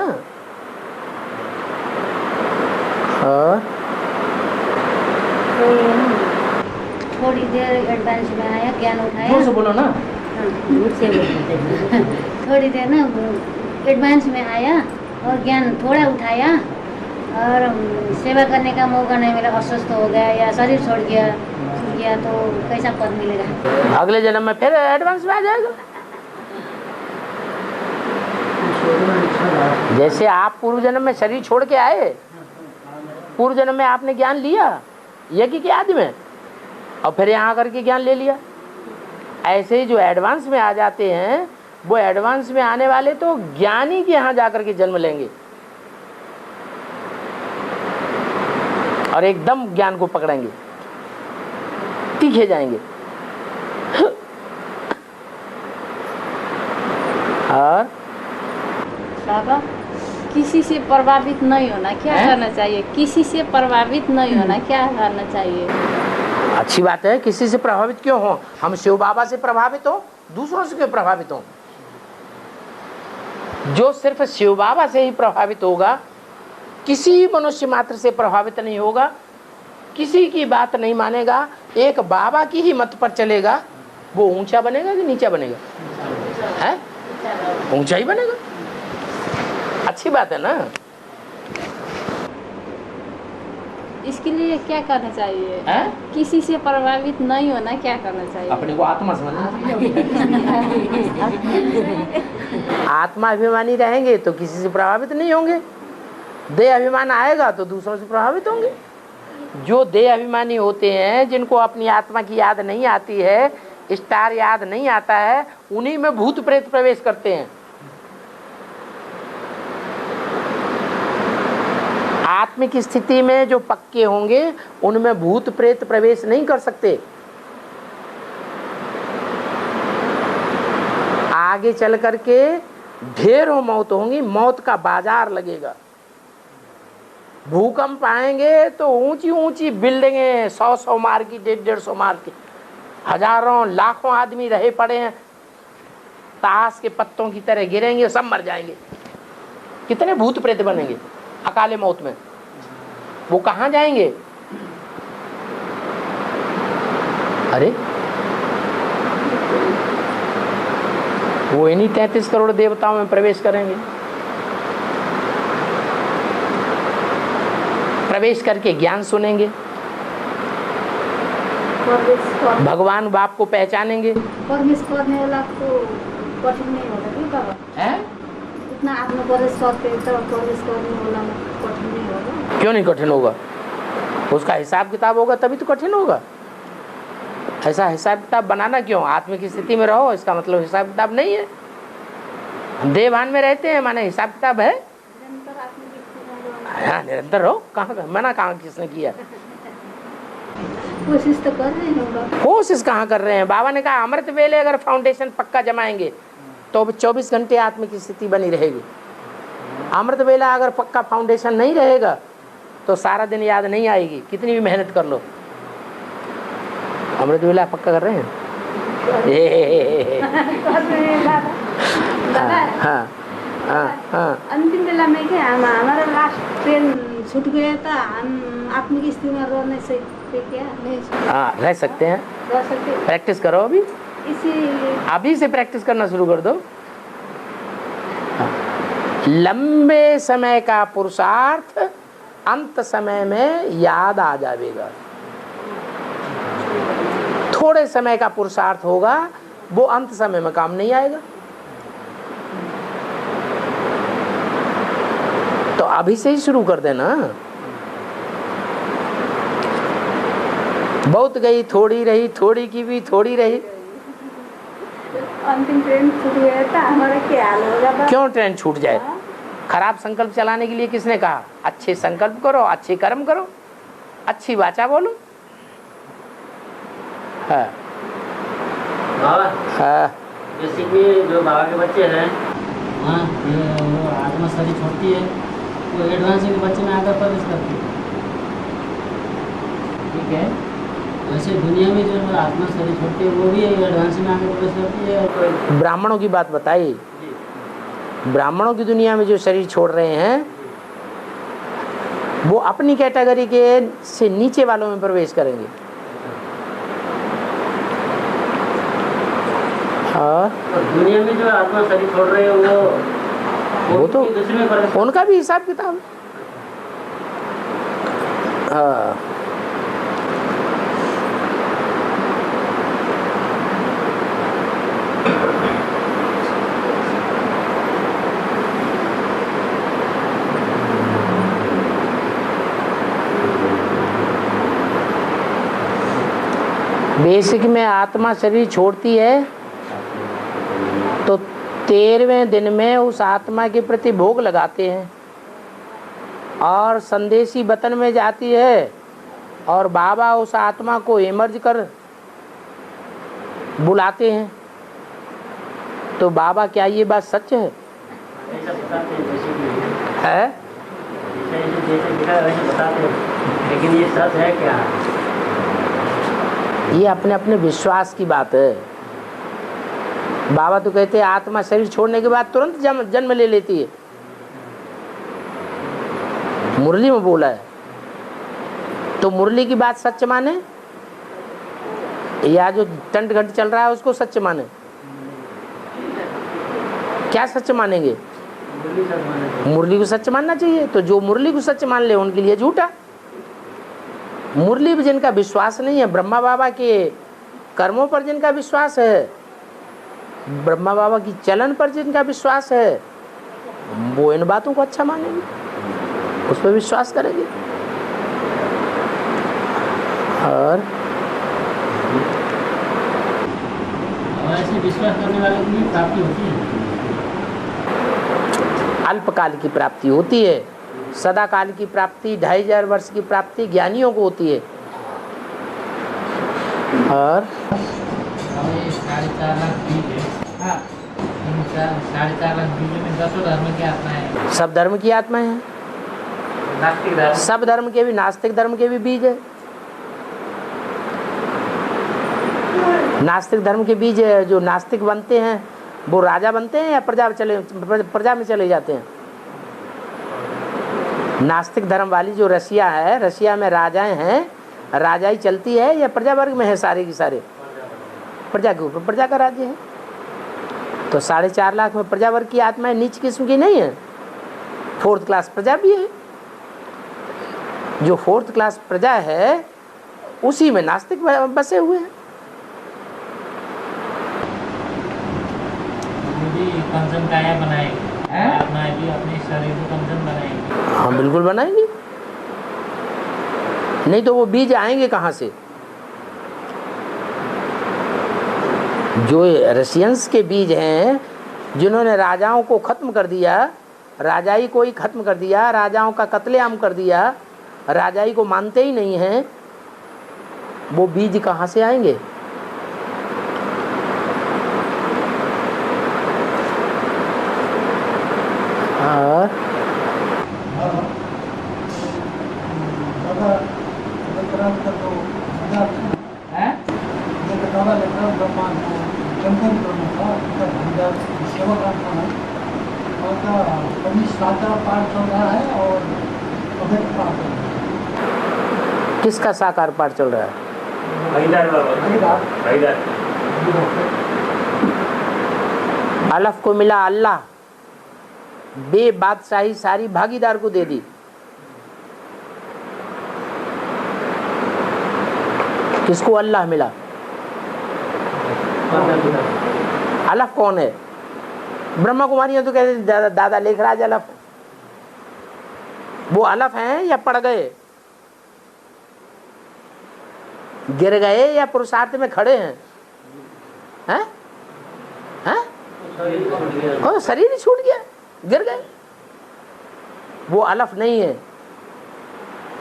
थोड़ी देर एडवांस में आया, ज्ञान उठाया। जोर से बोलो ना। थोड़ी देर ना एडवांस में आया और ज्ञान थोड़ा उठाया और सेवा करने का मौका नहीं मिला, अस्वस्थ हो गया या शरीर छोड़ गया तो कैसा पद मिलेगा? अगले जन्म में फिर एडवांस में आ जाएगा। जैसे आप पूर्व जन्म में शरीर छोड़ के आए, पूर्व जन्म में आपने ज्ञान लिया यज्ञ के आदि में, और फिर यहाँ करके ज्ञान ले लिया। ऐसे ही जो एडवांस में आ जाते हैं वो एडवांस में आने वाले तो ज्ञानी के यहाँ जाकर के जन्म लेंगे और एकदम ज्ञान को पकड़ेंगे, तीखे जाएंगे। और बाबा, किसी से प्रभावित नहीं होना क्या करना चाहिए? किसी से प्रभावित नहीं होना क्या करना चाहिए? अच्छी बात है, किसी से प्रभावित क्यों हो? हम शिव बाबा से प्रभावित हो, दूसरों से क्यों प्रभावित हो? जो सिर्फ शिव बाबा से ही प्रभावित होगा, किसी मनुष्य मात्र से प्रभावित नहीं होगा, किसी की बात नहीं मानेगा, एक बाबा की ही मत पर चलेगा, वो ऊंचा बनेगा कि नीचा बनेगा? है ऊंचा ही बनेगा। अच्छी बात है ना। इसके लिए क्या करना चाहिए? है? किसी से प्रभावित नहीं होना क्या करना चाहिए? अपने को आत्मा समझना चाहिए। आत्मा अभिमानी रहेंगे तो किसी से प्रभावित नहीं होंगे। देह अभिमान आएगा तो दूसरों से प्रभावित होंगे। जो देह अभिमानी होते हैं, जिनको अपनी आत्मा की याद नहीं आती है, स्टार याद नहीं आता है, उन्हीं में भूत प्रेत प्रवेश करते हैं। आत्मिक स्थिति में जो पक्के होंगे उनमें भूत प्रेत प्रवेश नहीं कर सकते। आगे चल करके ढेरों मौत होंगी, मौत का बाजार लगेगा। भूकंप आएंगे तो ऊंची ऊंची बिल्डिंगें 100-100 मार की, 150-150 मार की, हजारों लाखों आदमी रहे पड़े हैं, ताश के पत्तों की तरह गिरेंगे, सब मर जाएंगे। कितने भूत प्रेत बनेंगे अकाले मौत में। वो कहाँ जाएंगे? अरे वो इन्हीं 33 करोड़ देवताओं में प्रवेश करेंगे। प्रवेश करके ज्ञान सुनेंगे, भगवान बाप को पहचानेंगे। परवेश करने वाला को कठिन नहीं होगा कि बाबा? है? इतना आत्म प्रवेश करते तो प्रवेश करने वाला कठिन नहीं होगा? क्यों नहीं कठिन होगा? उसका हिसाब किताब होगा तभी तो कठिन होगा। ऐसा हिसाब किताब बनाना क्यों? आत्मिक स्थिति में रहो, इसका मतलब हिसाब किताब नहीं है। देवान में रहते हैं माने हिसाब किताब है। हाँ, निरंतर रहो। कहाँ मना कहाँ किसने किया? कोशिश तो कर रहे हैं। कोशिश कहाँ कर रहे हैं? बाबा ने कहा अमृत वेले अगर फाउंडेशन पक्का जमाएंगे तो 24 घंटे आत्मिक स्थिति बनी रहेगी। अमृत वेला अगर पक्का फाउंडेशन नहीं रहेगा तो सारा दिन याद नहीं आएगी, कितनी भी मेहनत कर लो। अमृत वेला पक्का कर रहे हैं? हाँ, हाँ। अंतिम बेला में क्या हमारा लास्ट ट्रेन छूट गया था, हम आत्मिक स्थिति में रह नहीं सकते क्या? नहीं हाँ, रह सकते हैं। रह सकते। प्रैक्टिस करो अभी, अभी से प्रैक्टिस करना शुरू कर दो। हाँ। लंबे समय का पुरुषार्थ अंत समय में याद आ जाएगा। थोड़े समय का पुरुषार्थ होगा वो अंत समय में काम नहीं आएगा। तो अभी से ही शुरू कर देना। बहुत गई थोड़ी रही, थोड़ी की भी थोड़ी रही। अंतिम ट्रेन छूट गया था, हमारा क्या हाल होगा? क्यों ट्रेन छूट जाए? खराब संकल्प चलाने के लिए किसने कहा? अच्छे संकल्प करो, अच्छे कर्म करो, अच्छी वाचा बोलो। हाँ। बाबा, हाँ। जैसे कि जो बाबा के बच्चे हैं, हाँ, ये आत्मा शरीर छोड़ती है, वो एडवांस के बच्चे में आकर प्रवेश करती है। ठीक है, वैसे दुनिया में जो आत्मा शरीर छोड़ती है वो भी एडवांस में आकर प्रवेश करती है। ब्राह्मणों की बात बताई। ब्राह्मणों की दुनिया में जो शरीर छोड़ रहे हैं वो अपनी कैटेगरी के से नीचे वालों में प्रवेश करेंगे। हाँ, दुनिया में जो आत्मा शरीर छोड़ रहे हैं वो तो उनका भी हिसाब किताब। हाँ, बेसिक में आत्मा शरीर छोड़ती है तो 13वें दिन में उस आत्मा के प्रति भोग लगाते हैं और संदेशी वतन में जाती है और बाबा उस आत्मा को इमर्ज कर बुलाते हैं। तो बाबा क्या ये बात सच है? है? लेकिन ये सच है क्या? ये अपने अपने विश्वास की बात है। बाबा तो कहते हैं आत्मा शरीर छोड़ने के बाद तुरंत जन्म ले लेती है। मुरली में बोला है। तो मुरली की बात सच माने या जो टंट घंट चल रहा है उसको सच माने? क्या सच मानेंगे? मुरली को सच मानना चाहिए। तो जो मुरली को सच मान ले उनके लिए झूठा। मुरली पर जिनका विश्वास नहीं है, ब्रह्मा बाबा के कर्मों पर जिनका विश्वास है, ब्रह्मा बाबा की चलन पर जिनका विश्वास है, वो इन बातों को अच्छा मानेंगे। उस पर विश्वास करेंगे। और ऐसे विश्वास करने वालों की प्राप्ति होती है। अल्पकाल की प्राप्ति होती है, सदाकाल की प्राप्ति 2500 वर्ष की प्राप्ति ज्ञानियों को होती है। और 4.5 लाख बीज है। हाँ, 4.5 लाख बीज में 10 धर्म की आत्माएं हैं। सब धर्म की आत्माएं हैं, नास्तिक धर्म, सब धर्म के भी, नास्तिक धर्म के भी बीज है। नास्तिक धर्म के बीज जो नास्तिक बनते हैं वो राजा बनते हैं या प्रजा में चले जाते हैं। नास्तिक धर्म वाली जो रसिया है, रसिया में राजाएं हैं, राजाई चलती है या प्रजा वर्ग में है? सारे की सारे प्रजा के ऊपर, प्रजा का राज्य है। तो 4.5 लाख में प्रजा वर्ग की आत्माएं नीच किस्म की नहीं है, 4th क्लास प्रजा भी है। जो 4th क्लास प्रजा है उसी में नास्तिक बसे हुए हैं। कंचन काया बनाएंगे, आत्माएं भी अपने शरीर को कंचन बनाएंगे। हाँ बिल्कुल बनाएंगे, नहीं तो वो बीज आएंगे कहाँ से? जो रशियंस के बीज हैं जिन्होंने राजाओं को खत्म कर दिया, राजाई को ही खत्म कर दिया, राजाओं का कत्लेआम कर दिया, राजाई को मानते ही नहीं हैं, वो बीज कहाँ से आएंगे? और किसका साकार पाठ चल रहा है? अलफ को मिला अल्लाह, बे बादशाही सारी भागीदार को दे दी। किसको अल्लाह मिला? अलफ कौन है? ब्रह्मा कुमारी तो कहते दादा लेखराज अलफ। वो अलफ हैं या पड़ गए, गिर गए या पुरुषार्थ में खड़े हैं? हैं? हैं? शरीर ही छूट गया, गिर गए। वो अलफ नहीं है,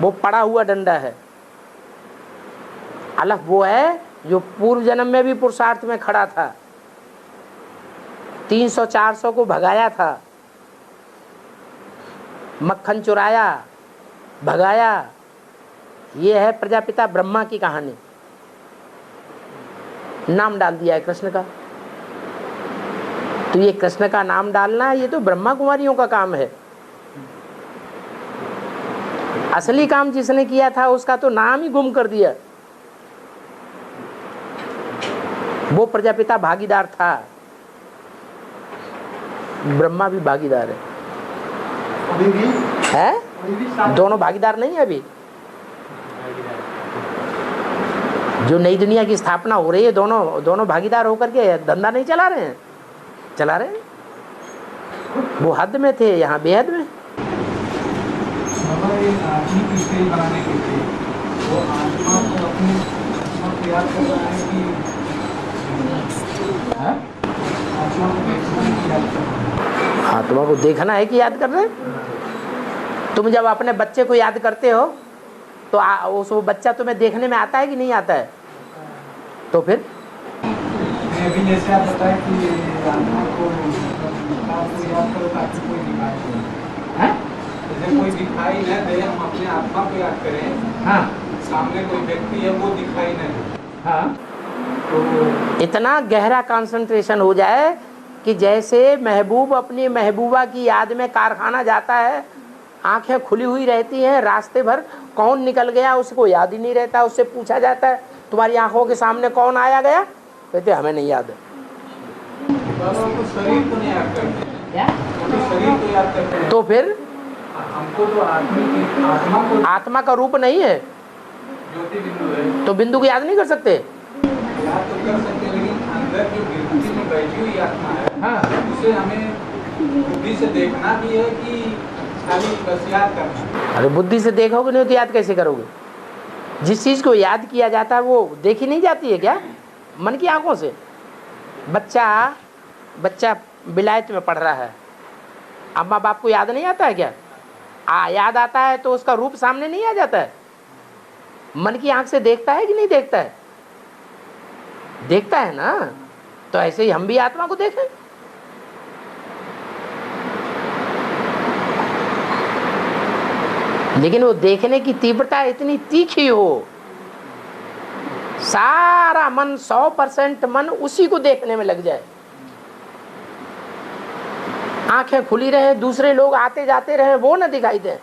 वो पड़ा हुआ डंडा है। अलफ वो है जो पूर्व जन्म में भी पुरुषार्थ में खड़ा था, 300-400 को भगाया था, मक्खन चुराया, भगाया। ये है प्रजापिता ब्रह्मा की कहानी। नाम डाल दिया है कृष्ण का। तो ये कृष्ण का नाम डालना, ये तो ब्रह्मा कुमारियों का काम है। असली काम जिसने किया था उसका तो नाम ही गुम कर दिया। वो प्रजापिता भागीदार था, ब्रह्मा भी भागीदार है। अभी भी है, दोनों भागीदार नहीं है अभी। जो नई दुनिया की स्थापना हो रही है, दोनों भागीदार होकर के धंधा नहीं चला रहे हैं, चला रहे हैं। वो हद में थे, यहाँ बेहद में। बनाने के लिए वो आत्मा को अपने आत्मा को याद कर रहा है कि आत्मा को देखना है कि याद कर रहा है? आत्मा को देखना है कि याद कर रहे हैं। तुम जब अपने बच्चे को याद करते हो तो वो बच्चा तुम्हें देखने में आता है कि नहीं आता है? तो फिर अभी जैसे आप बताएं कि आत्मा को याद करो ताकि कोई दिखाई नहीं, जैसे कोई दिखाई न दे, हम अपने आत्मा को याद करें। हाँ, सामने कोई व्यक्ति है वो दिखाई न दे। हाँ, तो इतना गहरा कंसंट्रेशन हो जाए कि जैसे महबूब अपनी महबूबा की याद में कारखाना जाता है, आंखें खुली हुई रहती हैं, रास्ते भर कौन निकल गया उसको याद ही नहीं रहता। उससे पूछा जाता है तुम्हारी आंखों के सामने कौन आया गया, कहते हमें नहीं याद है। तो शरीर को नहीं याद करते, तो शरीर को याद करते हैं। तो फिर हमको तो आत्मा को, आत्मा का रूप नहीं है, ज्योति बिंदु है, तो बिंदु को याद नहीं कर सकते। याद तो कर सकते हैं, लेकिन अंदर जो गिरती में बैठी हुई आत्मा है, हाँ, उसे हमें बुद्धि से देखना भी है कि खाली बस याद करना। अरे बुद्धि से देखोगे नहीं तो याद कैसे करोगे? जिस चीज को याद किया जाता है वो देखी नहीं जाती है क्या मन की आंखों से? बच्चा विलायत में पढ़ रहा है, अम्मा बाप को याद नहीं आता है क्या? याद आता है तो उसका रूप सामने नहीं आ जाता है? मन की आंख से देखता है कि नहीं देखता है? देखता है ना। तो ऐसे ही हम भी आत्मा को देखें। लेकिन वो देखने की तीव्रता इतनी तीखी हो, सारा मन 100% मन उसी को देखने में लग जाए, आंखें खुली रहे, दूसरे लोग आते जाते रहे, वो ना दिखाई दे,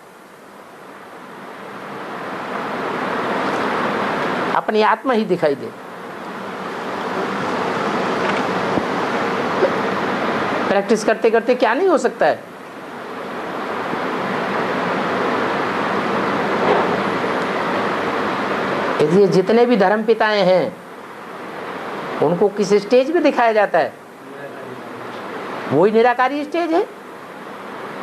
अपनी आत्मा ही दिखाई दे। प्रैक्टिस करते करते क्या नहीं हो सकता है। इसलिए जितने भी धर्म पिताएं हैं उनको किस स्टेज पे दिखाया जाता है? वही निराकारी स्टेज है।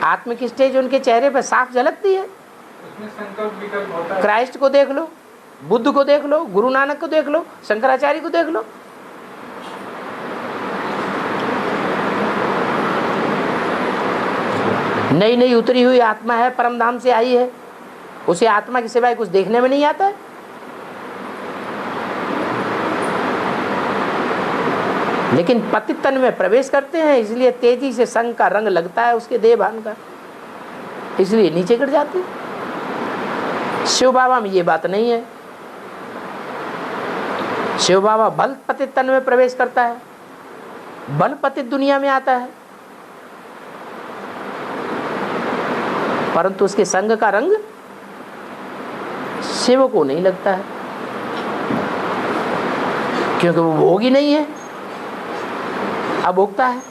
आत्मिक स्टेज उनके चेहरे पे साफ झलकती है। उसमें संकल्प विकल्प होता है। क्राइस्ट को देख लो, बुद्ध को देख लो, गुरु नानक को देख लो, शंकराचार्य को देख लो। नई नई उतरी हुई आत्मा है, परम धाम से आई है, उसे आत्मा के सिवाय कुछ देखने में नहीं आता है। लेकिन पतित तन में प्रवेश करते हैं, इसलिए तेजी से संग का रंग लगता है उसके देह भान का, इसलिए नीचे गिर जाते हैं। शिव बाबा में ये बात नहीं है। शिव बाबा बल पतित तन में प्रवेश करता है, बल पतित दुनिया में आता है, परंतु उसके संग का रंग शिव को नहीं लगता है, क्योंकि वो भोगी नहीं है, अभोक्ता है।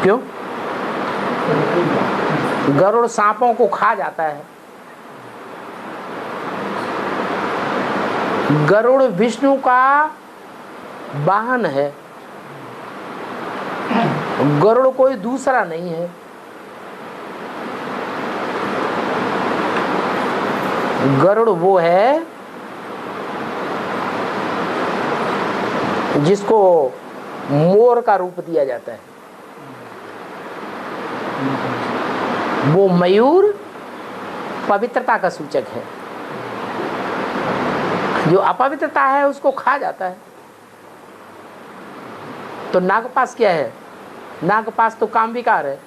क्यों? गरुड़ सांपों को खा जाता है। गरुड़ विष्णु का वाहन है, गरुड़ कोई दूसरा नहीं है। गरुड़ वो है जिसको मोर का रूप दिया जाता है। वो मयूर पवित्रता का सूचक है, जो अपवित्रता है उसको खा जाता है। तो नागपाश क्या है? नागपाश तो काम विकार है।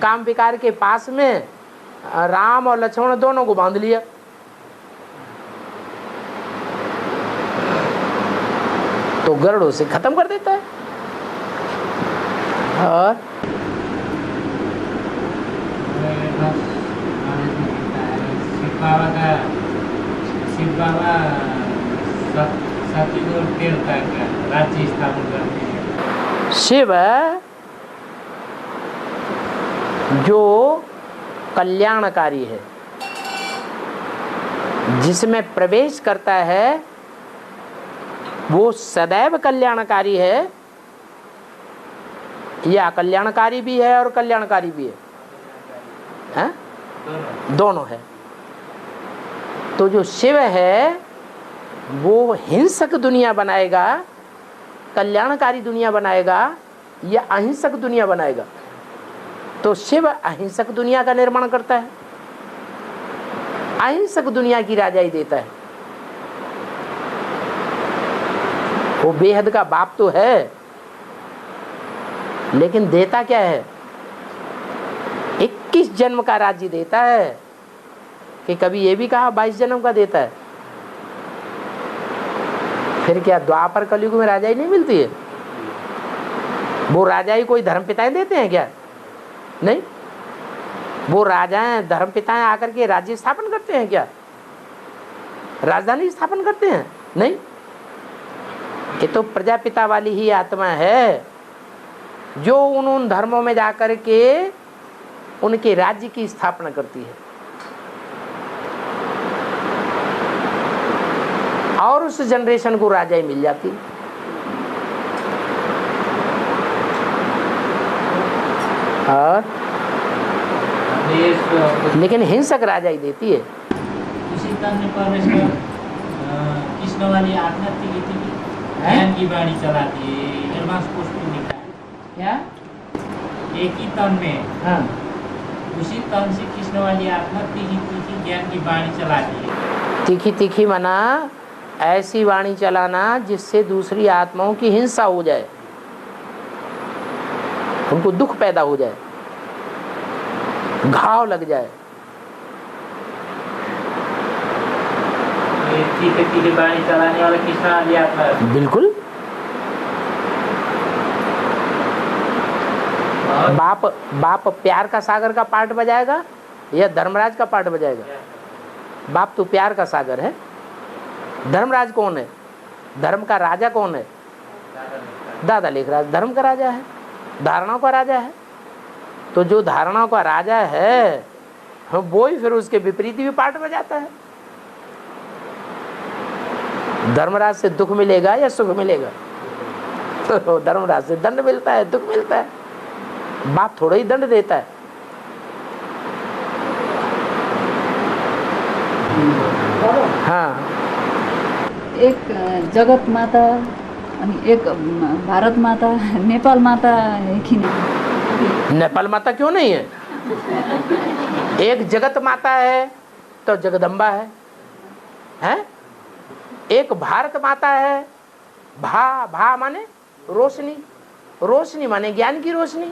काम विकार के पास में राम और लक्ष्मण दोनों को बांध लिया। तो गरुड़ उसे खत्म कर देता है। और शिव बाबा सती और देवता का राज्य स्थापन करते हैं। शिव जो कल्याणकारी है, जिसमें प्रवेश करता है वो सदैव कल्याणकारी है, या कल्याणकारी भी है और कल्याणकारी भी है, दोनों है। तो जो शिव है वो हिंसक दुनिया बनाएगा, कल्याणकारी दुनिया बनाएगा, या अहिंसक दुनिया बनाएगा? तो शिव अहिंसक दुनिया का निर्माण करता है, अहिंसक दुनिया की राजाई देता है। वो बेहद का बाप तो है, लेकिन देता क्या है? 21 जन्म का राज्य देता है। कि कभी ये भी कहा 22 जन्म का देता है? फिर क्या द्वापर कलयुग में राजाई नहीं मिलती है? वो राजाई कोई धर्म पिताएं देते हैं क्या? नहीं। वो राजाएं धर्म पिताएं आकर के राज्य स्थापन करते हैं क्या? राजधानी स्थापन करते हैं? नहीं। ये तो प्रजापिता वाली ही आत्मा है जो उन धर्मों में जाकर के उनके राज्य की स्थापना करती है और उस जनरेशन को राजाई मिल जाती है। और लेकिन हिंसक राजाई देती है। उसी तन में परमेश्वर कृष्ण वाली आत्मा थी ज्ञान की वाणी चलाती है। एडवांस पोस्ट में लिखा है क्या? एक ही तन में, हाँ, उसी तन से कृष्ण वाली आत्मा तीखी तीखी ज्ञान की वाणी चलाती है। तीखी तीखी मना ऐसी वाणी चलाना जिससे दूसरी आत्माओं की हिंसा हो जाए, उनको दुख पैदा हो जाए, घाव लग जाए। तीखी तीखी वाणी चलाने वाला कृष्ण वाली आत्मा है। बिल्कुल। बाप बाप प्यार का सागर का पार्ट बजाएगा या धर्मराज का पार्ट बजाएगा? बाप तो प्यार का सागर है। धर्मराज कौन है? धर्म का राजा कौन है? दादा लेखराज धर्म का राजा है, धारणाओं का राजा है। तो जो धारणाओं का राजा है वो ही फिर उसके विपरीत भी पार्ट बजाता है। धर्मराज से दुख मिलेगा या सुख मिलेगा? तो धर्मराज से दंड मिलता है, दुख मिलता है। बाप थोड़ा ही दंड देता है। हाँ, एक जगत माता अनि एक भारत माता, नेपाल माता है कि नहीं? नेपाल माता क्यों नहीं है? एक जगत माता है तो जगदम्बा है, हैं? एक भारत माता है। भा माने रोशनी, रोशनी माने ज्ञान की रोशनी,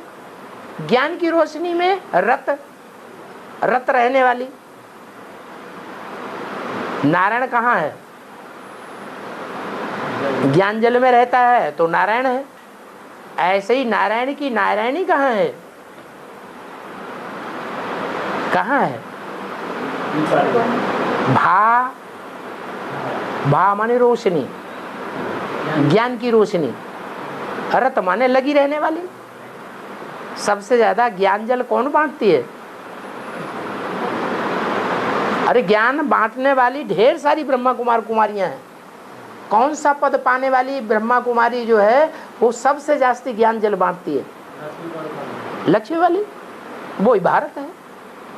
ज्ञान की रोशनी में रत रहने वाली। नारायण कहाँ है? ज्ञान जल में रहता है तो नारायण है। ऐसे ही नारायण की नारायणी कहाँ है? कहाँ है? भा माने रोशनी, ज्ञान की रोशनी। रत माने लगी रहने वाली। सबसे ज्यादा ज्ञान जल कौन बांटती है? अरे ज्ञान बांटने वाली ढेर सारी ब्रह्मा कुमार कुमारियां हैं। कौन सा पद पाने वाली ब्रह्मा कुमारी जो है वो सबसे जास्ती ज्ञान जल बांटती है? लक्ष्मी वाली। वो ही भारत है,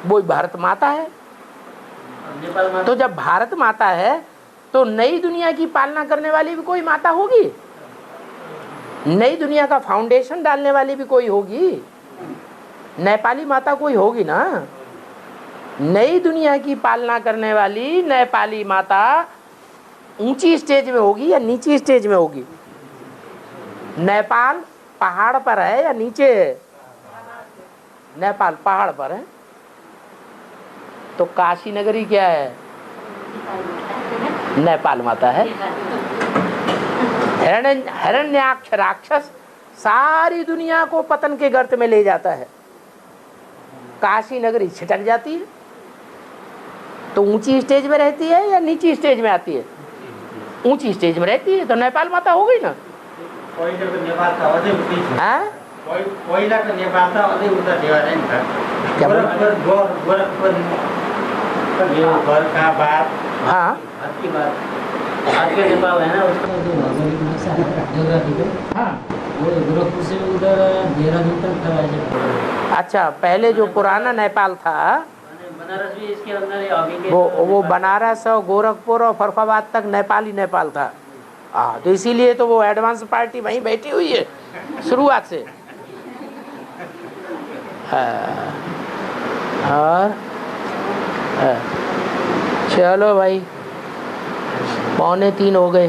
वो ही भारत माता है। तो जब भारत माता है तो नई दुनिया की पालना करने वाली भी कोई माता होगी, नई दुनिया का फाउंडेशन डालने वाली भी कोई होगी। नेपाली माता कोई होगी ना। नई दुनिया की पालना करने वाली नेपाली माता ऊंची स्टेज में होगी या नीची स्टेज में होगी? नेपाल पहाड़ पर है या नीचे है? नेपाल पहाड़ पर है। तो काशी नगरी क्या है? नेपाल माता है। हिरण्याक्ष राक्षस सारी दुनिया को पतन के गर्त में ले जाता है, काशी नगरी छिटक जाती है। तो ऊंची स्टेज में रहती है या नीची स्टेज में आती है? ऊंची स्टेज में रहती है। तो नेपाल माता हो गई ना। हाँ, आज के नेपाल है ना, उसका जो भौगोलिक नक्शा है ज्योग्राफी का, हाँ, वो गोरखपुर से उधर देहरादून तक था ऐसे। अच्छा, पहले जो पुराना नेपाल था बनारस भी इसके अंदर है अभी के। वो बनारस और गोरखपुर और फरखाबाद तक नेपाल ही नेपाल था। हाँ, तो इसीलिए तो वो एडवांस पार्टी वहीं बैठी हुई है शुरुआत से। हाँ, और चलो भाई, 2:45 हो गए।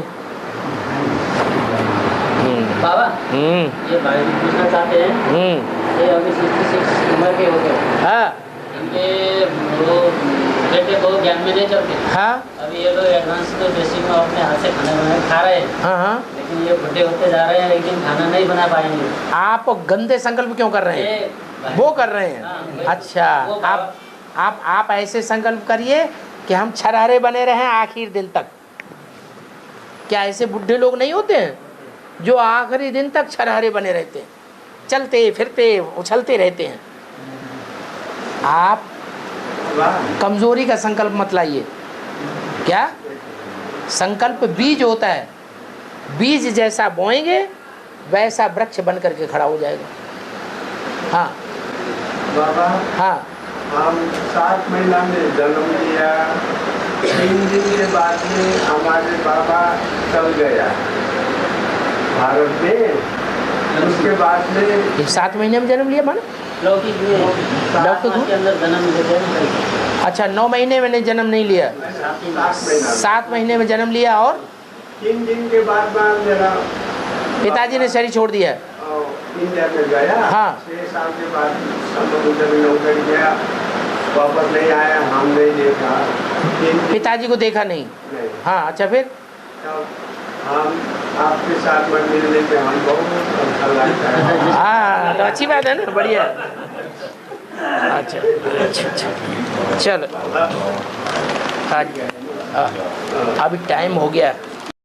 बाबा, ये भाई पूछना चाहते हैं, ये अभी 66 उम्र के हो गए। हाँ, इनके वो बेटे को ज्ञान में नहीं चलते। हाँ अभी ये लोग एडवांस तो बेसिक में अपने हाथ से खाना बना के खा रहे हैं, हाँ हाँ। लेकिन ये बुढ़े होते जा रहे हैं, एक दिन खाना नहीं बना पाएंगे। आप गंदे संकल्प क्यों कर रहे हैं? ये वो कर रहे हैं। हाँ, अच्छा, वो आप ऐसे संकल्प करिए कि हम छरहरे बने रहें आखिर दिन तक। क्या ऐसे बुढ़े लोग नहीं होते हैं जो आखिरी दिन तक छरहरे बने रहते हैं, चलते फिरते उछलते रहते हैं? आप कमजोरी का संकल्प मत लाइए। क्या संकल्प बीज होता है, बीज जैसा बोएंगे वैसा वृक्ष बन करके खड़ा हो जाएगा। हाँ बाबा, हाँ हम 7 महीना में जन्म लिया, 3 दिन के बाद में हमारे बाबा चल गया भारत में। उसके बाद में 7 महीने में जन्म लिया माना? लौकिक में डॉक्टर मास के अंदर जन्म लेते हैं। अच्छा, 9 महीने में जन्म नहीं लिया, 7 महीने में जन्म लिया। और 3 दिन के बाद में मेरा पिताजी ने शरीर छोड़ दिया। इंडिया में गया। हाँ। 6 साल के बाद समुद्र में उतर गया, वापस नहीं आया। हम नहीं देखा, पिताजी को देखा नहीं। नहीं। हाँ अच्छा, फिर तब हम आपके साथ में मिलने में हम बहुत अच्छा लगता है। हाँ तो अच्छी बात है ना, बढ़िया। अच्छा अच्छा अच्छा, चलो हाँ जी। अभी टाइम हो गया।